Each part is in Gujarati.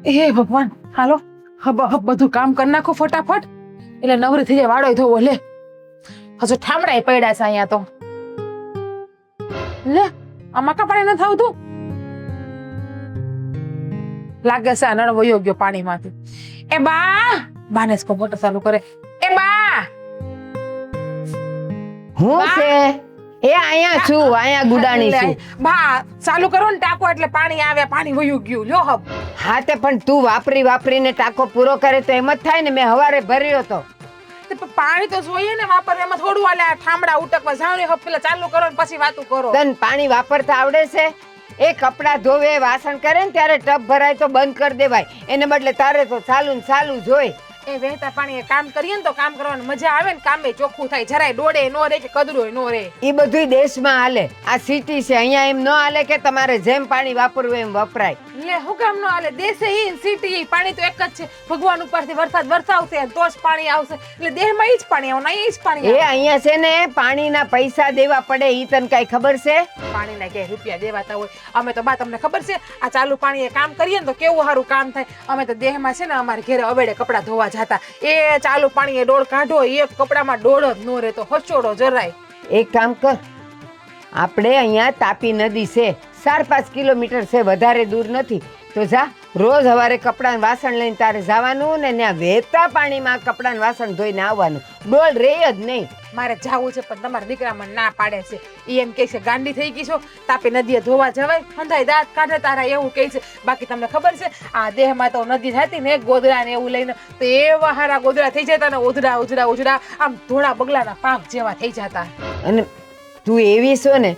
એ ભગવાન, હાલો હબ હબ બધું કામ કરી નાખો ફટાફટ, એટલે નવરી થઈ જાય. વાળો ધોવો લે, હજુ ઠામડાય પડ્યા છે અહીંયા તો. લે આમાં કા પાણી નથી આવતું? લાગે છે આ નળ વયો ગયો પાણીમાંથી. એ બા, બાને સ્કો મોટર ચાલુ કરે. એ બા, હું છે એ અહીંયા છું, અહીંયા ગુડાણી છું. બા ચાલુ કરો ને ટાંકો એટલે પાણી આવે. પાણી વયું ગયું લ્યો હબ. હા તે પણ તું વાપરીને ટાંકો પૂરો કરે તો એમ જ થાય ને. મેં હવારે ભર્યો તો. પાણી તો જોઈએ ને વાપરવા, એમાં થોડું આલે ઠામડા ઉટકવા જાવ ને હબ. પેલા ચાલુ કરો ને પછી વાતું કરો. તને પાણી વાપરતા આવડે છે? એ કપડાં ધોવે વાસણ કરે ને ત્યારે ટબ ભરાય તો બંધ કરી દેવાય, એને બદલે તારે તો ચાલુ ને ચાલુ જ હોય. એ વહેતા પાણી કામ કરીએ ને તો કામ કરવાની મજા આવે ને, કામે ચોખ્ખું થાય, જરાય ડોડે નો રે કે કદરોય નો રે. એ બધું દેશમાં હાલે, આ સિટી છે, અહીંયા એમ ન હાલે કે તમારે જેમ પાણી વાપરવું એમ વપરાય. લે હું કામ નો હાલે? દેશે ઈ સિટી પાણી તો એક જ છે. ભગવાન ઉપરથી વરસાદ વરસાવશે તો જ પાણી આવશે, એટલે દેહમાં ઈ જ પાણી આવે, અહીં જ પાણી આવે. એ અહીંયા છે ને પાણીના પૈસા દેવા પડે, ઈ તને કઈ ખબર છે? પાણીના કે રૂપિયા દેવાતા હોય. અમે તો બા તમને ખબર છે આ ચાલુ પાણી કામ કરીએ ને તો કેવું સારું કામ થાય. અમે તો દેહમાં છે ને અમારે ઘરે અવેડે કપડા ધોવા જતા, એ ચાલુ પાણી ડોળ કાઢો, એક કપડામાં ડોળ જ નો રહેતો, હચોડો જરાય. એક કામ કર, આપણે અહીંયા તાપી નદી છે, 4-5 કિલોમીટર છે, વધારે દૂર નથી. તો જા, રોજ સવારે કપડાં વાસણ લઈને તારે જવાનું ને ત્યાં વહેતા પાણીમાં કપડાં વાસણ ધોઈને આવવાનું. ડોળ રે જ નહીં. મારે જાવું છે પણ તમારા દીકરા મને ના પાડે છે. ઈ એમ કહે છે ગાંડી થઈ ગઈ છો, તાપી નદીએ ધોવા જવાય, હંધાઈ દાંત કાઢે તારા, એવું કહે છે. બાકી તમને ખબર છે આ દેહમાં તો નદી જતી ને ગોદડા ને એવું લઈને તો એવા હારા ગોદડા થઈ જતા ને, ઉજડા આમ ધોળા બગલાના પાંખ જેવા થઈ જતા. અને તું એવી છો ને,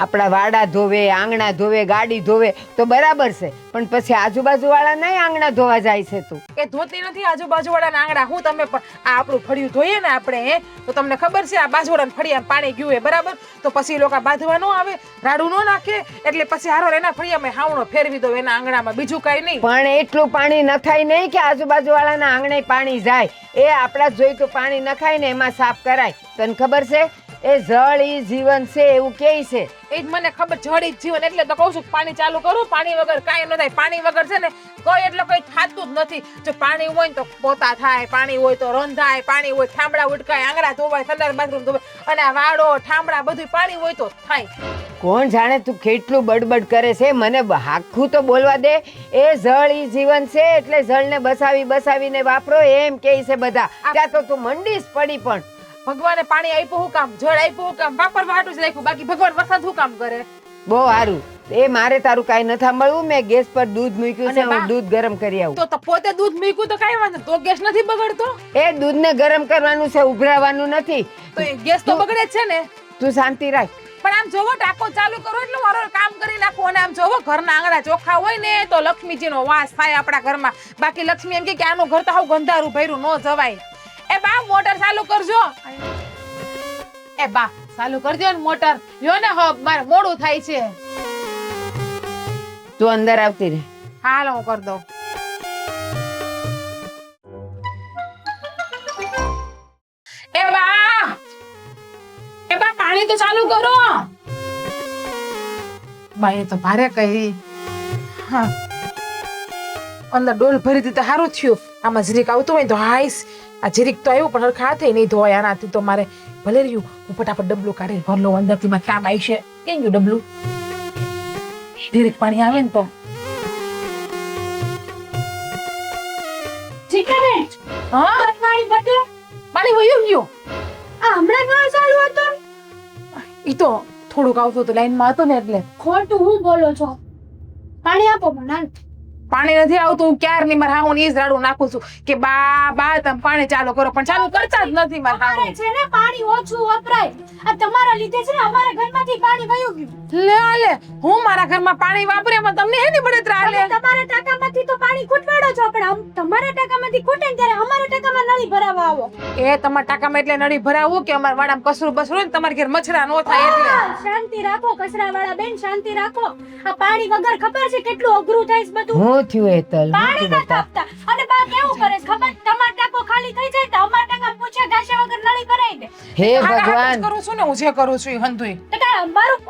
આપણા વાડા ધોવે, આંગણા ધોવે, ગાડી ધોવે તો બરાબર છે, પણ પછી આજુબાજુ વાળા નહીં આંગણા ધોવા જાય છે તું? એ ધોતી નથી આજુબાજુ વાળાના આંગણા. હું તમે પણ આ આપણું ફળિયું ધોઈએ ને આપણે, તો તમને ખબર છે આ બાજુવાળાને ફળિયામાં પાણી ગયું હોય બરાબર, તો પછી લોકો બાંધવા ન આવે, રાડું ન નાખે, એટલે પછી હારો એના ફળિયામાં હાવણો ફેરવી દો એના આંગણામાં, બીજું કઈ નહીં. પણ એટલું પાણી નખાય નહીં કે આજુબાજુ વાળાના આંગણે પાણી જાય. એ આપણા જોઈ તો પાણી નખાય ને એમાં સાફ કરાય. તને ખબર છે એ જળ ઈ જીવન છે એવું કે છે. એ જ મને ખબર, જડી જ જીવન, એટલે તો કહું છું પાણી ચાલુ કરો. પાણી વગર કાંઈ ન થાય. પાણી વગર છે ને કોઈ એટલે કોઈ થતું જ નથી. જો પાણી હોય ને તો પોતા થાય, પાણી હોય તો રંધાય, પાણી હોય ઠામડા ઉટકાય, આંગળા ધોવાય, સંડાસ બાથરૂમ ધોવાય, અને આ વાડો ઠામડા બધું પાણી હોય તો થાય. કોણ જાણે તું કેટલું બડબડ કરે છે, મને હાખું તો બોલવા દે. એ જળ ઈ જીવન છે એટલે જળને બસાવીને વાપરો એમ કે છે બધા. ત્યાં તો તું મંડીશ પડી. પણ ભગવાને પાણી આપ્યું હું કામ, જળ આપ્યું હું કામ, વાપરવા હાટું જ રાખ્યું. બાકી ભગવાન વરસાદ શું કામ કરે? બહુ સારું. એ મારે તારું કાઈ ન સાંભળવું. મેં ગેસ પર દૂધ મૂક્યું છે, હું દૂધ ગરમ કરી આવું. તો પોતે દૂધ મૂક્યું તો કાઈ વાંધો, તો ગેસ નથી બગડતો? એ દૂધને ગરમ કરવાનું છે, ઉભરાવાનું નથી. તો એ ગેસ તો બગડે જ છે ને. તું શાંતિ રાખ. પણ આમ જોવો ટાંકો ચાલુ કરો એટલે મારો કામ કરી નાખો. અને આમ જોવો ઘરના આંગણા ચોખ્ખા હોય ને તો લક્ષ્મીજીનો વાસ થાય આપણા ઘરમાં. બાકી લક્ષ્મી એમ કે આનું ઘર તો હાવ ગંધારું ભર્યું ન જવાય. એ બા મોટર ચાલુ કરજો. એ બા ચાલુ કરજો ને મોટર. યો ને હબ મારે મોડું થાય છે. તું અંદર આવતી રહે. હાલ હું કરી દઉં. એ બા પાણી તો ચાલુ કરો. બા એ તો ભારે કહી. હા અંદર ડોલ ભરી દીધા, સારું થયું. આમાં જરીક આવતું હોય તો હાઈસ. આ જરીક તો આવ્યું પણ હરખા હાથે નહીં ધોવાય આનાથી. તો મારે ભલે રહ્યું, હું ફટાફટ ડબલું કાઢી ભર લઉં અંદરથી. માં કામ આવી છે. કેમ ગયું ડબલું? ધીરેક પાણી આવે ને તો પાણી વયું ગયું. હમણાં ના ચાલુ હતો? ઈ તો થોડુંક આવતું હતું, લાઈનમાં હતો ને એટલે. ખોટું હું બોલો છો? પાણી આપો મને. પાણી નથી આવતું. હું ક્યારની મારા હાહુને ઈ જ રાડું નાખું છું કે બા તમે પાણી ચાલુ કરો, પણ ચાલુ કરતા જ નથી મારા હાહુ. છે ને પાણી ઓછું વપરાય. આ તમારા લીધે છે ને અમારા ઘરમાંથી પાણી વયું ગયું. લે હું મારા ઘરમાં પાણી વાપરે એમાં તમને હેની બળતરા આલે? તમારા ટાંકામાંથી તો પાણી ખૂટવાડો છો, પણ તમારા ટાંકામાંથી ખૂટે ને ત્યારે અમારા ટાંકામાં નળી ભરાવા આવો. એ તમારા ટાંકામાં એટલે નળી ભરાવું કે અમારા વાડામાં કસરું બસરું હોય ને તમારા ઘેર મચ્છરા નો થાય એટલે. શાંતિ રાખો કચરાવાળા બેન, શાંતિ રાખો. આ પાણી વગર ખબર છે કેટલું અઘરું થાય છે બધું. હું થયું હેતલ? પાણી નથી આપતા. અને બા કેવું કરે છે ખબર? તમારો ટાંકો ખાલી થઈ જાય તો અમારા ટાંકા પૂછ્યા ગાશા વગર નળી ભરાય. ભરાઈ દે. હે હારા હાટું જ ભગવાન કરું છું ને હું જે કરું છું એ હંધુય. તો કાંઈ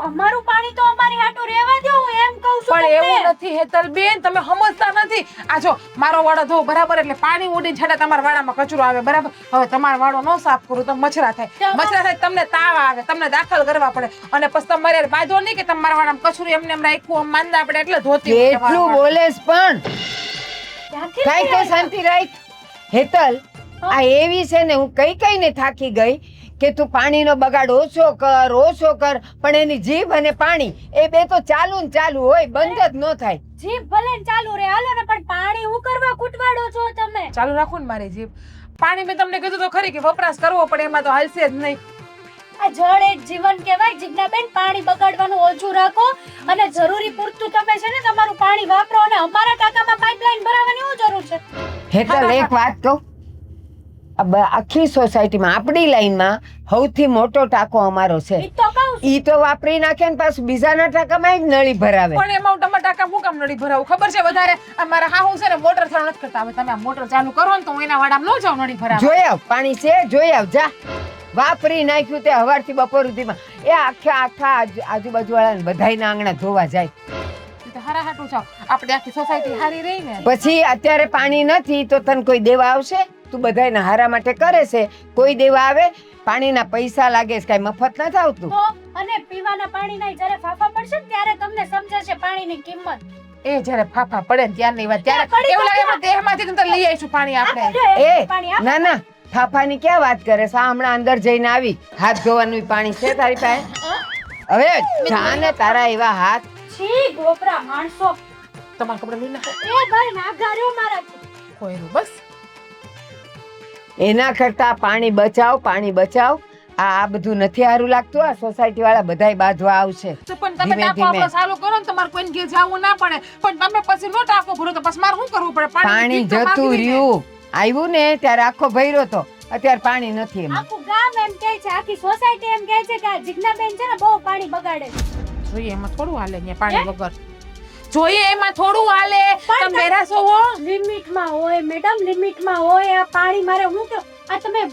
અમારું પાણી તો અમારી હાટું રહેવા દો, હું એમ કહું છું પણ તમને. એવું નથી હેતલ બેન, તમે સમજતા નથી. આ જો મારો વાળો ધો બરાબર એટલે પાણી ઉડીને છતાં તમારા વાળામાં કચરો આવે બરાબર. હવે તમારો વાળો ન સાફ કરું તો મચ્છરા થાય, મચ્છરા થાય તમને તાવ આવે, તમને દાખલ કરવા પડે અને પછી તમારે બાંધો નહીં કે તમારા વાળામાં કચરું એમને એમ રાખ્યું આમ માંદા પડે એટલે ધોતી હોય તમારા કેટલું વાળા. બોલેસ પણ ત્યાંથી કઈ તો શાંતિ રાખ. હેતલ આ એવી છે ને, હું કઈ ને થાકી ગઈ કે તું પાણીનો બગાડ ઓછો કર, પણ એની જીભ અને પાણી એ બે તો ચાલુ ને ચાલુ હોય, બંધ જ ન થાય. જીભ ભલે ને ચાલુ રહે હાલો ને, પણ પાણી હું કરવા ખૂટવાડો છો તમે? ચાલુ રાખો ને મારી જીભ. પાણી મેં તમને કીધું તો ખરી કે વપરાશ કરવો પડે, એમાં તો હાલશે જ નહીં. આ જળ એ જ જીવન કહેવાય. જીજ્ઞાબેન, પાણી બગાડવાનું ઓછું રાખો અને જરૂરી પૂરતું તમે છે ને તમારું પાણી વાપરો, અને અમારા ટાંકામાં પાઇપલાઇન ભરાવાની શું જરૂર છે? હેતલ એક વાત કહું, આખી સોસાયટીમાં આપણી લાઈનમાં સૌથી મોટો ટાંકો અમારો છે. ઈ તો કહું છું. ઈ તો વાપરી નાખે ને પાછું બીજાના ટાંકામાં જ નળી ભરાવે. પણ એમાં હું ટાંકા હું કામ નળી ભરાવું ખબર છે? વધારે અમારા હાહુ છે ને મોટર ચાલુ નથી કરતા. હવે તમે આ મોટર ચાલુ કરો ને તો હું એના વાડામાં ન જાઉં નળી ભરાવા. જોઈ આવ, પાણી છે જોઈ આવ, જા. વાપરી નાખ્યું તે હવારથી બપોર સુધીમાં એ આખા આજુબાજુ વાળા બધાયના આંગણા ધોવા જાય. તો હારા હાટું જાવ, આપણે આખી સોસાયટી હારી રહી ને. પછી અત્યારે પાણી નથી તો તને કોઈ દેવા આવશે? તું બધાયના હારા માટે કરે છે, કોઈ દેવા આવે? પાણીના પૈસા લાગે છે, કાંઈ મફત નથી આવતું. તો અને પીવાના પાણીના જ્યારે ફાફા પડશે ને ત્યારે તમને સમજાશે પાણીની કિંમત. એ જ્યારે ફાફા પડે ને ત્યારની વાત, ત્યારે એવું લાગે એમાં દેહમાંથી તો લઈ આવીશું પાણી આપણે. પાણી એ ના ના, ફાફાની ક્યાં વાત કરે છે? હમણાં અંદર જઈને આવી, હાથ ધોવાનું પાણી છે તારી પાસે? હવે જાને તારા એવા હાથ. છી ગોબરા માણસો. તમારા કપડા લઈ નાખો એ ભાઈ નાગાર્યો મારાથી. કોઈનું બસ. એના કરતા પાણી બચાવ. આ બધું નથી સારું લાગતું. આ સોસાયટી વાળા બધાય બાંધવા આવશે. તો પણ તમે ધીમે ટાંકો ધીમે. આપણો ચાલુ કરો ને તમારે કોઈને ઘેર જાવું ના પડે, પણ તમે પછી નો ટાંકો ભરો તો પછી મારે શું કરવું પડે? પાણી ની કિંમત જતું માગી લઈને. રહ્યું, આવ્યું ને ત્યારે આખો ભર્યો તો, અત્યારે પાણી નથી એમાં. આખું ગામ એમ કહે છે, આખી સોસાયટી એમ કહે છે કે આ જીજ્ઞાબેન છે ને બહુ પાણી બગાડે છે. જોઈએ એમાં થોડું હાલે ને પાણી વગર. જોઈએ એમાં થોડું હાલે. તમે બેરા છો હો. લિમિટમાં હોય મેડમ, લિમિટમાં હોય. આ પાણી મારે હું કે આ તમે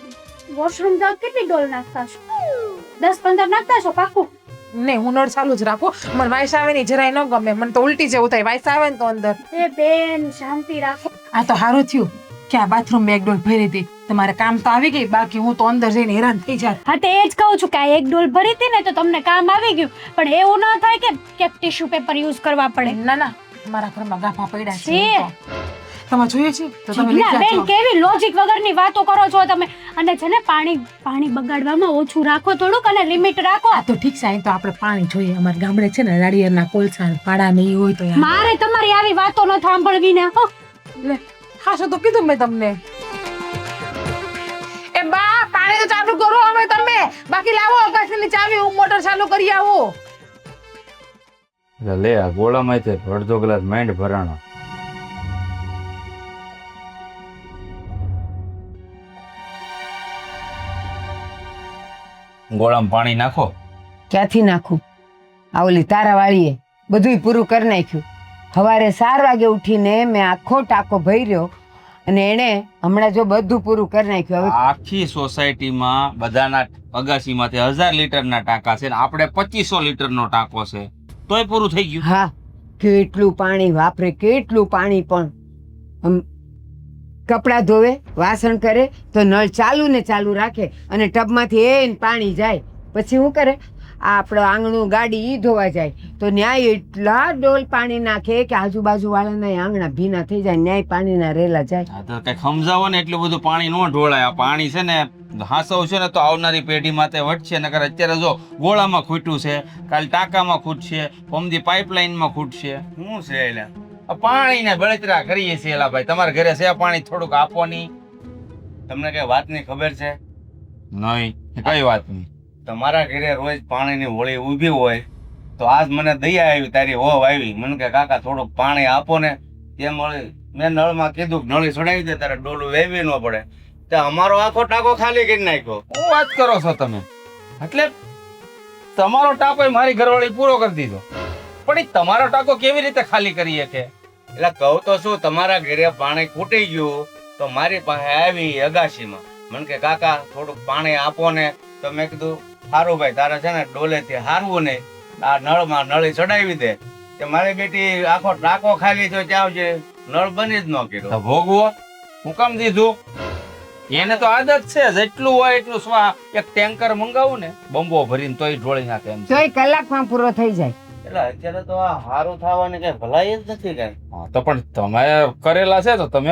વોશરૂમ જાવ કેટલી ડોલ નાખતા છો? 10-15 નાખતા છો પાકું? નહીં, હું નળ ચાલુ જ રાખું. મને વાઈસ આવે ને જરાય ન ગમે, મને તો ઉલટી જેવું થાય વાઈસ આવે ને તો અંદર. એ બેન શાંતિ રાખો. આ તો સારું થયું કે આ બાથરૂમ એક ડોલ ભરી હતી. તમારે કામ તો આવી ગઈ, બાકી હું તો અંદર જઈને હેરાન થઈ જાત. હા તે એ જ કહું છું કે આ એક ડોલ ભરી હતી ને તો તમને કામ આવી ગયું, પણ એવું ન થાય કે ટિશ્યુ પેપર યુઝ કરવા પડે. ના ના, મારા ઘરમાં ગાફા પડ્યા છે. છે. તમે જોઈએ છે તો તમે ના લીધા બેન, છો. કેવી લોજિક વગરની વાતો કરો છો તમે. અને છે ને પાણી બગાડવામાં ઓછું રાખો થોડુંક, અને લિમિટ રાખો. આ તો ઠીક છે, અહીં તો આપણે પાણી જોઈએ. અમારા ગામડે છે ને નાળિયેરના કોલસા પાડા ને ઈ હોય તો યાર. મારે તમારી આવી વાતો ન સાંભળવી ને. હો. લે હાસો તો કીધું મેં તમને. એ બા પાણી તો ચાલુ કરો હવે તમે, બાકી લાવો અગાસીની ચાવી, હું મોટર ચાલુ કરી આવું. લે આ ગોળામાં છે અડધો ગ્લાસ માંડ ભરાણો. ગોળામાં પાણી નાખો. ક્યાંથી નાખું? આ ઓલી તારા વાળીએ બધુંય પૂરું કરી નાખ્યું. સવારે 4 વાગે ઉઠીને મેં આખો ટાંકો ભર્યો અને એણે હમણાં જો બધું પૂરું કરી નાખ્યું. હવે આખી સોસાયટીમાં બધાના અગાસીમાંથી 1000 લીટરના ટાંકા છે ને આપણે 2500 લીટરનો ટાંકો છે, તોય પૂરું થઈ ગયું. હા, કેટલું પાણી વાપરે, કેટલું પાણી. પણ કપડાં ધોવે, વાસણ કરે તો નળ ચાલુ ને ચાલુ રાખે અને ટબમાંથી એને પાણી જાય. પછી શું કરે? આ આપણો આંગણું ગાડી ઈ ધોવા જાય તો ન્યાય એટલા ડોલ પાણી નાખે કે આજુબાજુ વાળાના આંગણા ભીના થઈ જાય, ન્યાય પાણીના રેલા જાય. આ તો કઈ સમજાવો ને, એટલું બધું પાણી ન ઢોળાય. આ પાણી છે ને હાસવ છે ને તો આવનારી પેઢી માટે વટશે. નકર અત્યારે જો ગોળામાં ખૂટ્યું છે, કાલ ટાંકામાં ખૂટશે, પમદી પાઇપલાઇનમાં ખૂટશે. શું છે એટલે આ પાણીને બળતરા કરીએ છીએ. એલા ભાઈ તમારા ઘરે છે પાણી, થોડુંક આપો ની. તમને કઈ વાતની ખબર છે? નહીં. કઈ વાતની? તમારા ઘરે રોજ પાણીની હોળી ઊભી હોય તો આજ મને દયા આવી, તારી હોવ આવી, મને કે કાકા થોડુંક પાણી આપો ને. તેમ મેં નળમાં કીધું નળી ચડાવી દે, તારે ડોલું વેવી ન પડે. તે અમારો આખો ટાંકો ખાલી કરી નાખ્યો. શું વાત કરો છો તમે? એટલે તમારો ટાંકો મારી ઘરવાળી પૂરો કરી દીધો, પણ એ તમારો ટાંકો કેવી રીતે ખાલી કરી શકે? એટલે કહું તો શું, તમારા ઘરે પાણી ખૂટી ગયું તો મારી પાસે આવી અગાશીમાં, મને કે કાકા થોડુંક પાણી આપો ને. તો મેં કીધું સારું ભાઈ, તારે છે ને ડોલેથી હારવું નહીં, આ નળમાં નળી ચડાવી દે. કે મારી બેટી આખો ટાંકો ખાલી થયો ત્યાં છે નળ બની જ ન કર્યો. ભોગવો હું કામ દીધું? એને તો આદત છે જેટલું હોય એટલું એક ટેન્કર મંગાવું ને બંબો ભરીને તોય ઢોળી નાખે એમ છે. તોય કલાકમાં પૂરો થઈ જાય. એટલે અત્યારે તો આ હારું થવાની કઈ ભલાઈ જ નથી કઈ. તો પણ તમે કરેલા છે તો તમે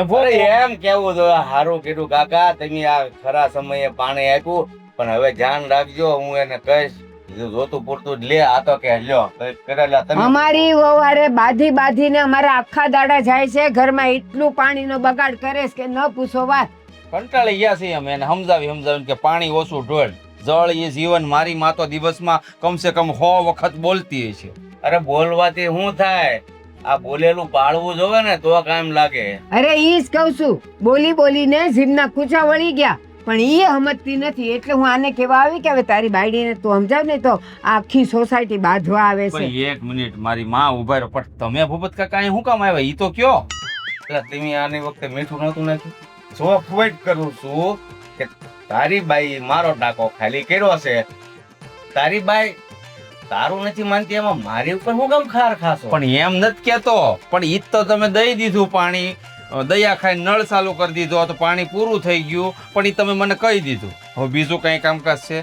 એમ કેવું તો હારું કીધું કાકા, તમે આ ખરા સમયે પાણી આપ્યું, પણ હવે ધ્યાન રાખજો. હું એને કહીશ જોતું પૂરતું જ લે. આ તો કે લ્યો કરેલા તમે. અમારી વવારે બાંધીને અમારા આખા દાડા જાય છે, ઘરમાં એટલું પાણીનો બગાડ કરે છે કે ન પૂછો વાત. કંટાળી ગયા છીએ અમે એને સમજાવીને કે પાણી ઓછું ઢોળ, જળ એ જીવન. મારી માં તો દિવસમાં કમસે કમ 100 વખત બોલતી હોય છે. અરે બોલવાથી શું થાય? આ બોલેલું પાળવું જોવે ને તો કામ લાગે. અરે ઈ જ કહું છું, બોલીને જીભના કૂચા વળી ગયા, પણ ઈ સમજતી નથી. એટલે હું આને કહેવા આવી કે હવે તારી બાયડીને તું સમજાવ ને તો આખી સોસાયટી બાંધવા આવે છે. એક મિનિટ, મારી માં ઉભા રહો. પણ તમે ભૂપત કાકા અહીં શું કામ આવ્યા ઈ તો કયો. એટલે તમે આની વખતે મીઠું નતું નાખ્યું? જો ફોઈટ કરું છું કે તારી બાઈ મારો ટાંકો ખાલી કર્યો છે, તારી બાઈ તારું નથી માનતી, એમાં મારી ઉપર હું કામ ખાર ખાશો? પણ એમ નથી કેતો, પણ ઈ તો તમે દઈ દીધું પાણી, દયા ખાઈ નળ ચાલુ કરી દીધો તો પાણી પૂરું થઈ ગયું, પણ ઈ તમે મને કહી દીધું. હવે બીજું કઈ કામકાજ છે?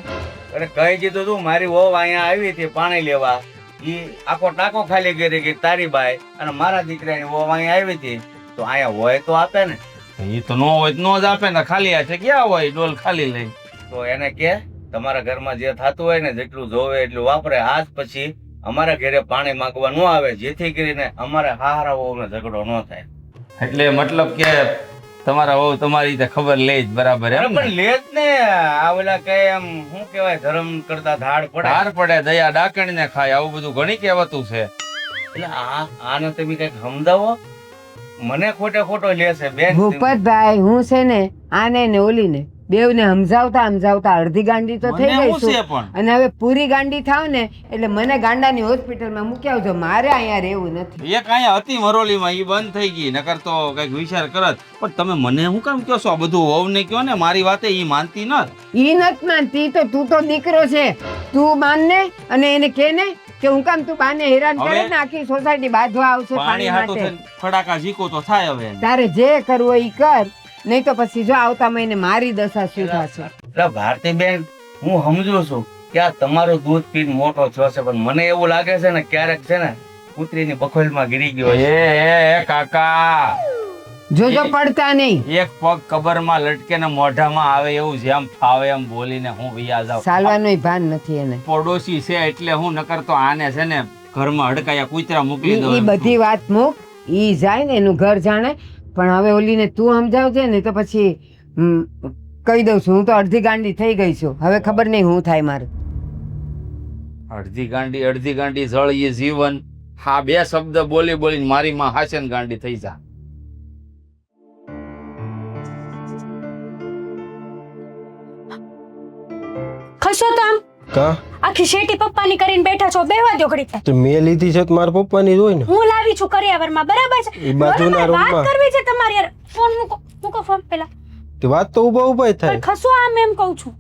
અરે કહી દીધું તું, મારી વહુ અહીંયા આવી હતી પાણી લેવા, ઈ આખો ટાંકો ખાલી કરી ગઈ તારી બાઈ, અને મારા દીકરાની વહુ અહીંયા આવી હતી. તો અહીંયા હોય તો આપે ને. ઈ તો નો હોય નો જ આપે ને, ખાલી હાથે ક્યાં હોય ડોલ ખાલી લઈ. તો એને કે તમારા ઘરમાં જે થતું હોય ને જેટલું જોવે એટલું વાપરે. આજ પછી અમારા ઘરે પાણી માંગવા ન આવે, જેથી કરીને અમારે હારા વહુને ઝઘડો ન થાય. એટલે મતલબ કે તમારા વહુ તમારી રીતે ખબર લે જ બરાબર એમ? પણ લે જ ને. આ ઓલા કઈ એમ શું કહેવાય, ધર્મ કરતા ધાડ પડે, દયા ડાકણીને ખાય, આવું બધું ઘણી કહેવાતું છે. એટલે આને તમે કઈક સમજાવો. મને ખોટો લેશે બેન. ભૂપતભાઈ હું છે ને આને ને ઓલીને બેવને સમજાવતા અડધી ગાંડી તો થઈ ગઈ છું, અને હવે પૂરી ગાંડી થાવ ને એટલે મને ગાંડાની હોસ્પિટલમાં મૂકી આવજો, મારે અહીંયા રહેવું નથી. એક અહીંયા હતી મરોલીમાં, ઈ બંધ થઈ ગઈ, નકર તો કઈક વિચાર કરત. પણ તમે મને શું કામ કહો છો આ બધું? વહુને કહો ને મારી વાતે, ઈ માનતી ન. ઈ નથી માનતી તો તું તો દીકરો છે, તું માન ને, અને એને કે ને કે હું કામ તું બાને હેરાન કરે ને આખી સોસાયટી બાંધવા આવશે પાણી માટે. ફડાકા ઝીકો તો થાય. હવે તારે જે કરવું હોય ઈ કર, નહીં તો પછી જો આવતા મહિને મારી દશા શું થશે. એટલે ભારતીબેન હું સમજુ છું કે આ તમારું દૂધ પીને મોટો થયો છે, પણ મને એવું લાગે છે ને ક્યારેક છે ને કૂતરીની બખોલમાં ગીરી ગયો. એ કાકા જોજો પડતા નહીં. એક પગ કબરમાં લટકે ને મોઢામાં આવે એવું જેમ ફાવે એમ બોલીને હું વિયા જાવ. ચાલવાનું ભાન નથી એને. પડોશી છે એટલે હું નકર તો આને છે ને ઘરમાં હડકાયા કૂતરા મોકલી દઉં. ઈ બધી વાત મૂક, ઈ જાય ને એનું ઘર જાણે. પણ હવે ઓલીને તું સમજાવજે ને તો પછી કહી દઉં છું. હું તો અડધી ગાંડી થઈ ગઈ છું, હવે ખબર નહીં શું થાય મારે. અડધી ગાંડી જળ એ જીવન. હા, બે શબ્દ બોલીને મારી માં હાસન ગાંડી થઈ જા. ખસો તો આમ કા આખી શેટી પપ્પાની કરીને બેઠા છો, બેહવા દો ઘડી. તો મેં લીધી છે તો મારા પપ્પાની જ હોય ને. હું લાવી છું કરિયાવરમાં, બરાબર છે? ઈ બાજુના બરાબર, વાત રૂમમાં. કરવી છે તમારે યાર. ફોન મૂકો ફોન પેલા. તે વાત તો ઊભા જ થાય. પણ ખસો આમ એમ કહું છું.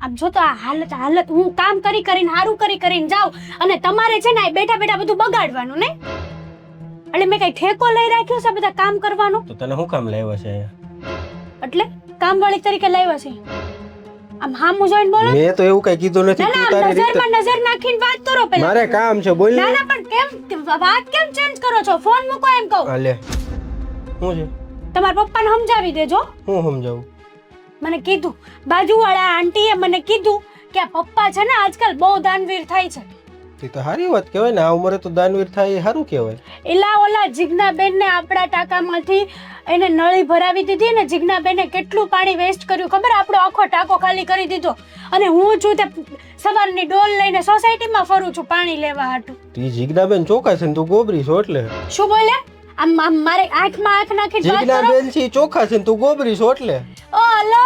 આમ જો તો આ હાલત હું કામ કરીને હારું કરીને જાઉં, અને તમારે છે ને બેઠા બધું બગાડવાનું ને. એટલે મેં કઈ ઠેકો લઈ રાખ્યો છે બધા કામ કરવાનો? તો તને શું કામ લાવ્યા છે અહીંયા? એટલે કામવાળી તરીકે લાવ્યા છે. આમ હામું જોઈને બોલો. મેં તો એવું કઈ કીધું નથી. ના તું ના, તારી રીતે નજર નાખીને વાત કરો પેલા. મારે કામ છે, બોલ. ના ના, પણ કેમ વાત કેમ ચેન્જ કરો છો? ફોન મૂકો એમ કહું. હાલે શું છે? તમારા પપ્પાને સમજાવી દેજો. હું સમજાવું? મને કીધું, બાજુવાળા આંટીએ મને કીધું કે આ પપ્પા છે ને આજકાલ બહુ દાનવીર થાય છે. તે તો સારી વાત કહેવાય ને, આ ઉંમરે તો દાનવીર થાય એ સારું કહેવાય. એલા ઓલા જીજ્ઞાબેન ને આપણા ટાંકામાંથી એને નળી ભરાવી દીધી ને, જીજ્ઞાબેને કેટલું પાણી વેસ્ટ કર્યું ખબર? આપણો આખો ટાંકો ખાલી કરી દીધો, અને હું છું તે સવારની ડોલ લઈને સોસાયટીમાં ફરું છું પાણી લેવા હાટું. તી જીજ્ઞાબેન ચોખા છે ને તું ગોબરી છો એટલે. શું બોલ્યા? આમ મારે આંખમાં આંખ નાખી વાત કરો. જીજ્ઞાબેન છે ચોખા છે ને તું ગોબરી છો એટલે. ઓ લો,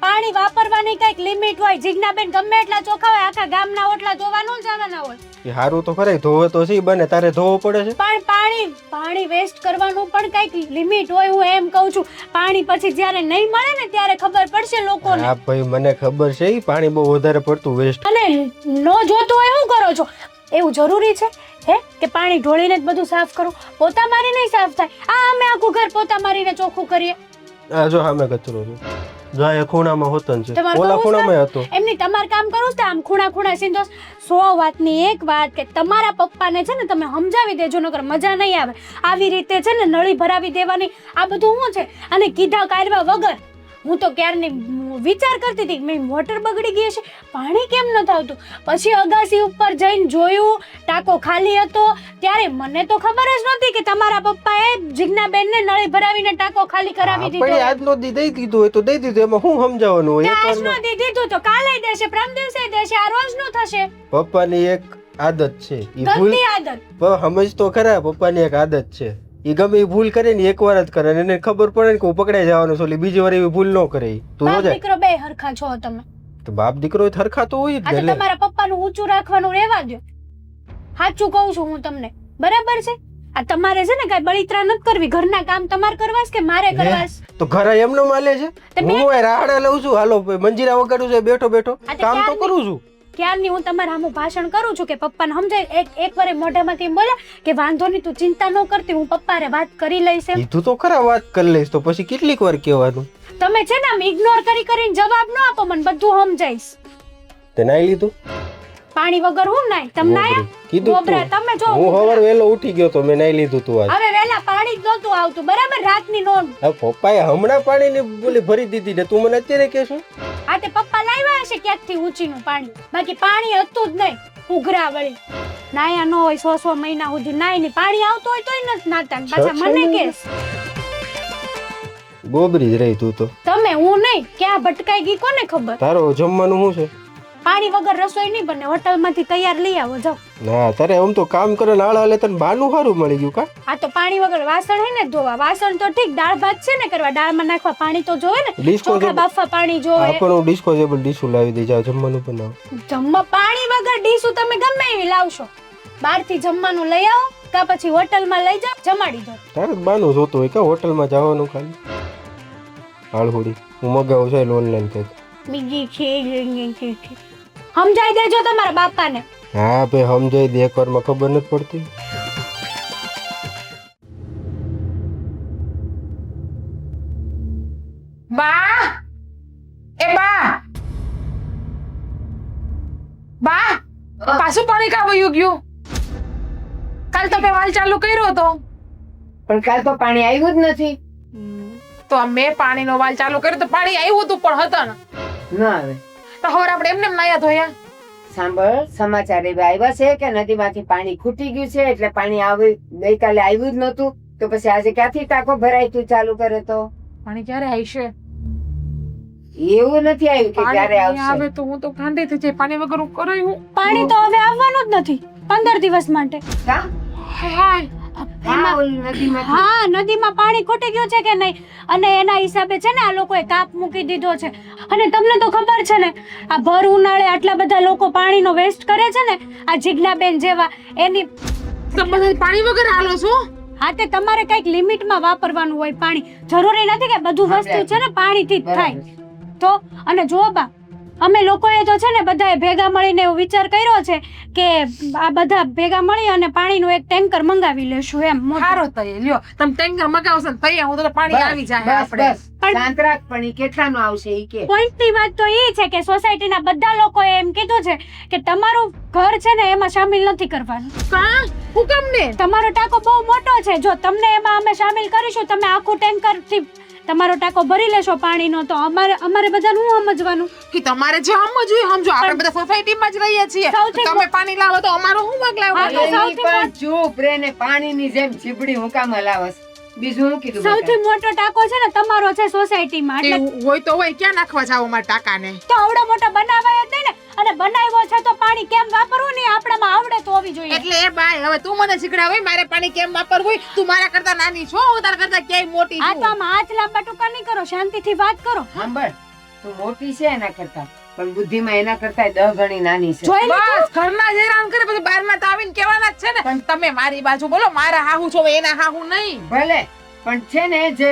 પાણી વાપરવાની કઈક લિમિટ હોય. જીજ્ઞાબેન ગમે એટલા ચોખ્ખા હોય, આખા ગામના ઓટલા ધોવા ન જવાના હોય. એ હારું તો ખરે ધોવે તો સી બને તારે ધોવો પડે છે. પણ પાણી વેસ્ટ કરવાનું પણ કઈક લિમિટ હોય. હું એમ કહું છું, પાણી પછી જ્યારે નહીં મળે ને ત્યારે ખબર પડશે લોકોને. હા ભાઈ મને ખબર છે ઈ પાણી બહુ વધારે પડતું વેસ્ટ. અને નો જોતું હોય શું કરો છો? એવું જરૂરી છે હે કે પાણી ઢોળીને જ બધું સાફ કરું? પોતા મારીને સાફ થાય? અમે આખું ઘર પોતા મારીને ચોખ્ખું કરીએ. આ જો સામે કચરો છે. જાય ખૂણામાં હોતન છે. તમારે ઓલા કરવું ખૂણામાં હતો. એમની તમારે કામ કરવું છે આમ ખૂણા સીધો 100 વાતની એક વાત કે તમારા પપ્પાને છે ને તમે સમજાવી દેજો, નકર મજા નહીં આવે. આવી રીતે છે ને નળી ભરાવી દેવાની આ બધું શું છે? અને કીધા કાઢવા વગર હું તો ક્યારની વિચાર કરતી હતી મેં મોટર બગડી ગઈ છે, પાણી કેમ ન આવતું. પછી અગાસી ઉપર જઈને જોયું, ટાંકો ખાલી હતો. ત્યારે મને તો ખબર જ નહોતી કે તમારા પપ્પાએ જીજ્ઞાબેનને નળી ભરાવીને ટાંકો ખાલી કરાવી દીધો. પણ આજનો દી દઈ દીધું હોય તો દઈ દીધું, એમાં શું સમજાવવાનું હોય? આજનો દી દીધું તો કાલે દેશે, પરમ દિવસે દેશે, આ રોજનું થશે. પપ્પાની એક આદત છે ઈ ભૂલ ગંદી આદત. સમજ તો ખરા. પપ્પાની એક આદત છે ઈ ગમે ઈ ભૂલ કરે ને એકવાર જ કરે ને એને ખબર પડે ને કે હું પકડાઈ જવાનું છું, બીજી વાર એવી ભૂલ ન કરે. તું બાપ જોજે દીકરો બે હરખા છો તમે. તો બાપ દીકરો હરખા તો હોય આ જ તો ને. તમારા પપ્પાનું ઊંચું રાખવાનું રહેવા દો. સાચું કહું છું હું તમને, બરાબર છે? આ તમારે છે ને કઈ બળિત્રા નથી કરવી. ઘરના કામ તમારે કરવા છે કે મારે કરવા છે? તો ઘરે એમને માલે છે. હું રાહડા લઉં છું, હાલો મંજીરા વગાડું છું બેઠો બેઠો, કામ તો કરું છું. ક્યારની હું તમારા સામું ભાષણ કરું છું કે પપ્પાને સમજાય. એક વાર મોઢામાંથી બોલે કે વાંધો નહીં તું ચિંતા ન કરતી, હું પપ્પાને વાત કરી લઈશ. એમ કીધું તો ખરા વાત કરી લઈશ, તો પછી કેટલીક વાર કહેવાનું? તમે છે ને આમ ઇગ્નોર કરીને જવાબ ન આપો, મને બધું સમજાઈશ. તે નાઈ લીધું? પાણી વગર હું નાય? તમે નાયા? કીધું ગોબરા તમે જો. હું સવારે વહેલો ઉઠી ગયો તો મેં નાઈ લીધું તું આજ. હવે વેલા પાણી જ નહોતું આવતું, બરાબર? રાતની નોંધ. હવે પપ્પાએ હમણાં પાણીની બોલી ભરી દીધી ને તું મને અત્યારે કહેશું? આ તે પપ્પા લાવ્યા હશે ક્યાંકથી ઊંચીનું પાણી, બાકી પાણી હતું જ નહીં. ઉઘરા વળી નાયા ન હોય 100 મહિના સુધી નાય નહીં, પાણી આવતું હોય તોય નથી નાતા. પાછા મને કેસ ગોબરી જ રહી તું તો. તમે હું નહીં ક્યાં ભટકાઈ ગઈ કોને ખબર. તારો જમવાનું શું છે? પાણી વગર રસોઈ નહીં બને, હોટલમાંથી તૈયાર લઈ આવો જાઓ. ના તારે આમ તો કામ કરે આળા લે તને બાનું સારું મળી ગયું કા? આ તો પાણી વગર વાસણ હે ને ધોવા. વાસણ તો ઠીક, દાળ ભાત છે ને કરવા, દાળમાં નાખવા પાણી તો જોવે ને, ચોખા બાફવા પાણી જોવે. આપણું ડિસ્પોઝેબલ ડીશું લાવી દે, જાવ જમવાનું બનાવ. જમવા પાણી વગર ડીશું તમે ગમે એવી લાવશો. બહારથી જમવાનું લઈ આવો કા પછી હોટલમાં લઈ જાઓ, જમાડી દો. તારે જ બાનું જોતું હોય કે હોટલમાં જવાનું ખાલી? હાળહોડી હું મગાવું છે ઓનલાઈન કંઈક. બીજી ખીર સમજાઈ દેજો તમારા બાપાને. હા ભાઈ સમજાઈ દે, એક વારમાં ખબર નથી પડતી. બા એ બા પાછું પાણી કા વયું ગયું? કાલ તમે વાલ ચાલુ કર્યો હતો પણ કાલ તો પાણી આવ્યું જ નથી. તો મેં પાણીનો વાલ ચાલુ કર્યો તો પાણી આવ્યું હતું પણ હતા ને. ન આવે તો હવે આપણે એમને નાયા ધોયા. સાંભળ, સમાચાર એવા આવ્યા છે કે નદીમાંથી પાણી ખૂટી ગયું છે, એટલે પાણી ગઈકાલે આવ્યું જ નતું. તો પછી આજે ક્યાંથી ટાંકો ભરાય તું ચાલુ કરે તો? પાણી ક્યારે આવશે? એવું નથી આવ્યું કે ક્યારે પાણી આવશે. આવે તો હું તો ઠંડી થઈ જાય. પાણી વગર હું કરાય હું? પાણી તો હવે આવવાનું જ નથી 15 દિવસ માટે. કા? હા, ઓલી નદીમાંથી. હા, નદીમાં પાણી ખૂટી ગયું છે કે નહીં, અને એના હિસાબે છે ને આ લોકોએ કાપ મૂકી દીધો છે. અને તમને તો ખબર છે ને આ ભર ઉનાળે આટલા બધા લોકો પાણીનો વેસ્ટ કરે છે ને, આ જીજ્ઞાબેન જેવા, એની તમે બધા પાણી વગર હાલો છો? હા, તે તમારે કઈક લિમિટમાં વાપરવાનું હોય પાણી. જરૂરી નથી કે બધું વસ્તુ છે ને પાણીથી જ થાય. તો અને જો બા, અમે લોકોએ તો છે ને બધાએ ભેગા મળીને એવો વિચાર કર્યો છે કે આ બધા ભેગા મળી અને પાણીનું એક ટેન્કર મંગાવી લેશું એમ. સારો તય લ્યો, તમે ટેન્કર મગાવશો ને તૈયાર હું તો પાણી આવી જાય આપણે. શાંત રાખ, પણ ઈ કેટલાનું આવશે ઈ કે? પોઈન્ટની વાત તો એ છે કે સોસાયટીના બધા લોકોએ એમ કીધું છે કે તમારું ઘર છે ને એમાં શામિલ નથી કરવાનું. કા હુકમ ને? તમારો ટાંકો બહુ મોટો છે, જો તમને એમાં અમે શામિલ કરીશું, તમે આખું ટેન્કર થી તમારો ટાંકો ભરી લેશો પાણીનો, તો અમારે બધાનું શું સમજવાનું? કે તમારે જે સમજવું સમજો, આપણે બધા સોસાયટીમાં જ રહીએ છીએ. તમે પાણી લાવો તો અમારો શું વાગ લાવો? એની પણ ચૂપ રે ને, પાણીની જેમ ચીબડી હુંકામાં લાવસ. બીજું હું કીધું? સૌથી મોટો ટાંકો છે ને તમારો છે સોસાયટીમાં, એટલે એવું હોય તો હોય, ક્યાં નાખવા જાવ મારા ટાકાને? તો આવડો મોટો બનાવાય જ નહીં ને. અને બનાવ્યો છે તો પાણી કેમ વાપરવું ને આપણામાં આવડે તો હોવી જોઈએ. એટલે એ બાય હવે તું મને શીખડાવે મારે પાણી કેમ વાપરવું હોય. તું મારા કરતા નાની છો, હું તારા કરતા ક્યાંય મોટી આ છું. તો આમ હાથ લાંબા ટૂંકા નહીં કરો, શાંતિથી વાત કરો. સાંભળ, તું મોટી છે એના કરતા, પણ બુદ્ધિમાં એના કરતા 10 ગણી નાની છે. જોઈ લીધું? બસ ઘરના જ હેરાન કરે પછી બહારના તો આવીને કહેવાના જ છે ને તમે મારી બાજુ બોલો મારા હાહુ છો એના હાહુ નહીં. ભલે, પણ છે ને જે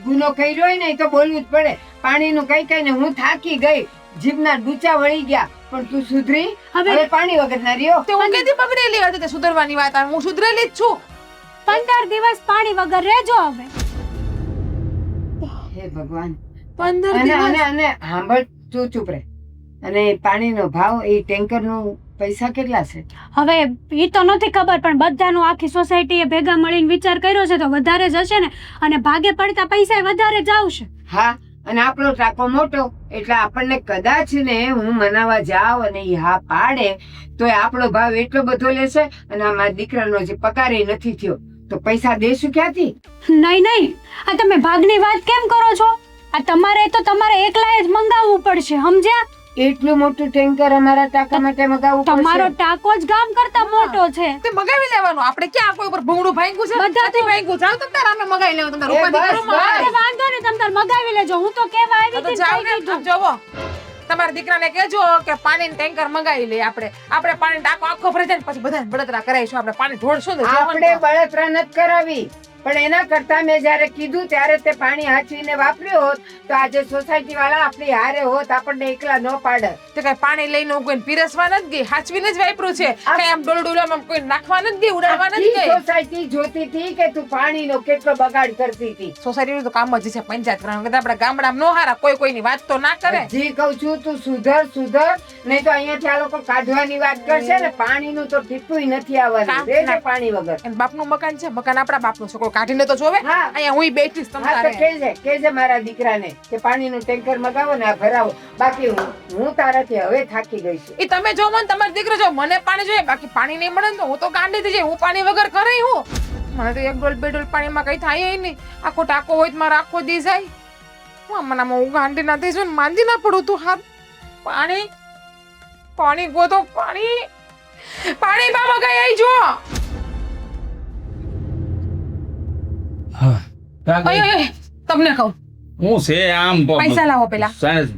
ગુનો કર્યો હોય ને એ તો બોલવું જ પડે. પાણીનું કઈ કઈ ને હું થાકી ગઈ, જીભના ડૂચા વળી ગયા, પણ તું સુધરી હવે પાણી વગર ના રહ્યો. તે હું કીધી બગડેલી હતી તે સુધરવાની વાત આવે હું સુધરેલી જ છું. 15 દિવસ પાણી વગર રહેજો હવે. હે ભગવાન. 15 અને દિવસ અને અને સાંભળ, તું ચૂપ રહે. અને પાણીનો ભાવ એ ટેન્કરનું પૈસા કેટલા છે? હવે ઈ તો નથી ખબર, પણ બધાનું આખી સોસાયટીએ ભેગા મળીને વિચાર કર્યો છે તો વધારે જ હશે ને, અને ભાગે પડતા પૈસા વધારે જ આવશે. હા, અને આપણો ટાંકો મોટો એટલે આપણને કદાચ ને હું મનાવા જાવ અને ઈ હા પાડે તો આપણો ભાવ એટલો બધો લેશે, અને આ મારા દીકરાનો જે પગાર ય નથી થયો તો પૈસા દેશું ક્યાંથી? નહીં, આ તમે ભાગની વાત કેમ કરો છો? આ તમારે એકલાએ જ મંગાવવું પડશે, સમજ્યા? એટલું મોટું ટેન્કર અમારા ટાંકા માટે મગાવવું તમારો પડશે? ટાંકો જ ગામ કરતા મોટો છે. તે મગાવી લેવાનું આપણે ક્યાં કોઈ ઉપર ભૂંગળું ભાંગ્યું છે બધાથી ભાંગ્યું જાવ તમે તાર અમે મગાવી લેવું તમે એ ઉપાધિ બસ, કરો માં. અરે વાંધો નહીં, તમે તાર મગાવી લેજો. હું તો કેવા આવી તો હતી જાવ ને ને કહી દીધું. જોવો તમારા દીકરાને કહેજો કે પાણીનું ટેન્કર મગાવી લે આપણે પાણી ટાંકો આખો ભરી જાય ને પછી બધાને બળતરા કરાવીશું આપણે પાણી ઢોળશું ને આપણે બળતરા નથી કરાવી, પણ એના કરતા મેં જયારે કીધું ત્યારે તે પાણી હાચવીને વાપર્યું હોત તો આજે સોસાયટી વાળા આપણી હારે હોત, આપણને એકલા ન પાડે. તે કઈ પાણી લઈને હું કોઈને પીરસવા નથી ગઈ હાચવીને જ વાપર્યું છે કઈ આમ ડોલડોલામાં કોઈ નાખવા નથી ગઈ ઉડાડવા નથી આખી ગઈ. સોસાયટી જોતી હતી કે તું પાણીનો કેટલો બગાડ કરતી હતી. સોસાયટીનું તો કામ જ છે પંચાયત કરવાનું કદાચ આપણા ગામડામાં નો હારા કોઈ કોઈની વાત તો ના કરે. જી કહું છું તું સુધર નહીં તો અહીંયાથી આ લોકો કાઢવાની વાત કરશે ને. પાણીનું તો ટીપુય નથી આવવાનું, રહેજે પાણી વગર. એમ બાપનું મકાન છે મકાન આપણા બાપનું છે કોઈ કાઢીને તો જોવે. હા. અહીંયા હું બેઠીશ તમ હા તો તારે કેજે મારા દીકરાને કે પાણીનું ટેન્કર મગાવો ને આ ભરાવો. બાકી હું તારાથી હવે થાકી ગઈ છું. ઈ તમે જો મને તમારો દીકરો જો મને પાણી જોઈએ બાકી પાણી નહીં મળે ને તો હું તો ગાંડી થઈ જાય હું પાણી વગર કરે હું મને તો 1 ડોલ 2 ડોલ પાણીમાં કઈ થાય નહીં આખો ટાંકો હોય તો મારે આખો દી જાય મને હું ગાંડી ના થઈ છું ને માંદી ના પડું તું હાથ પાણી ગોતો પાણી બાબા કઈ આવી જો ઓય, તમને કહું હું છે આમ પૈસા લાવો પેલા સાહેબ,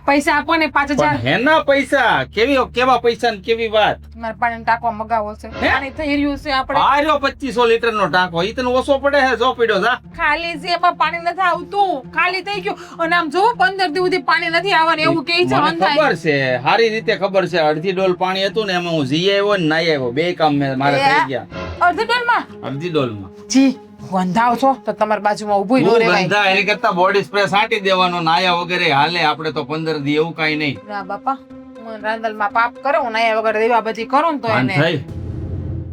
પૈસા આપો ને 5000 પણ હેના પૈસા કેવા પૈસા ને કેવી વાત? મારે પાણી ટાંકો મગાવો છે પાણી થઈ રહ્યું છે આપણે આ રહ્યો 2500 લીટર નો ટાંકો, ઈ તને ઓછો પડે હે? જો પીડ્યો જા. ખાલી છે એમાં પાણી નથી આવતું ખાલી થઈ ગયું અને આમ જો 15 દી સુધી પાણી નથી આવવાનું એવું કે છે મને અંધાય ખબર છે, સારી રીતે ખબર છે. અડધી ડોલ પાણી હતું ને એમાં હું જી આવ્યો ને નાઈ આવ્યો, બે કામ મારે થઈ ગયા. અડધી ડોલમાં અડધી ડોલમાં જી ગંધાવ છો તો તમારી બાજુમાં ઊભું નો રહેવાય ગંધા એની કરતા બોડી સ્પ્રે છાંટી દેવાનો, નાયા વગેરે હાલે. આપણે તો 15 દી એવું કાઈ નહીં. ના બાપા મને રાંદલમાં પાપ કરો હું નાયા વગર દેવા બધી કરું ને તો ભાન એને થઈ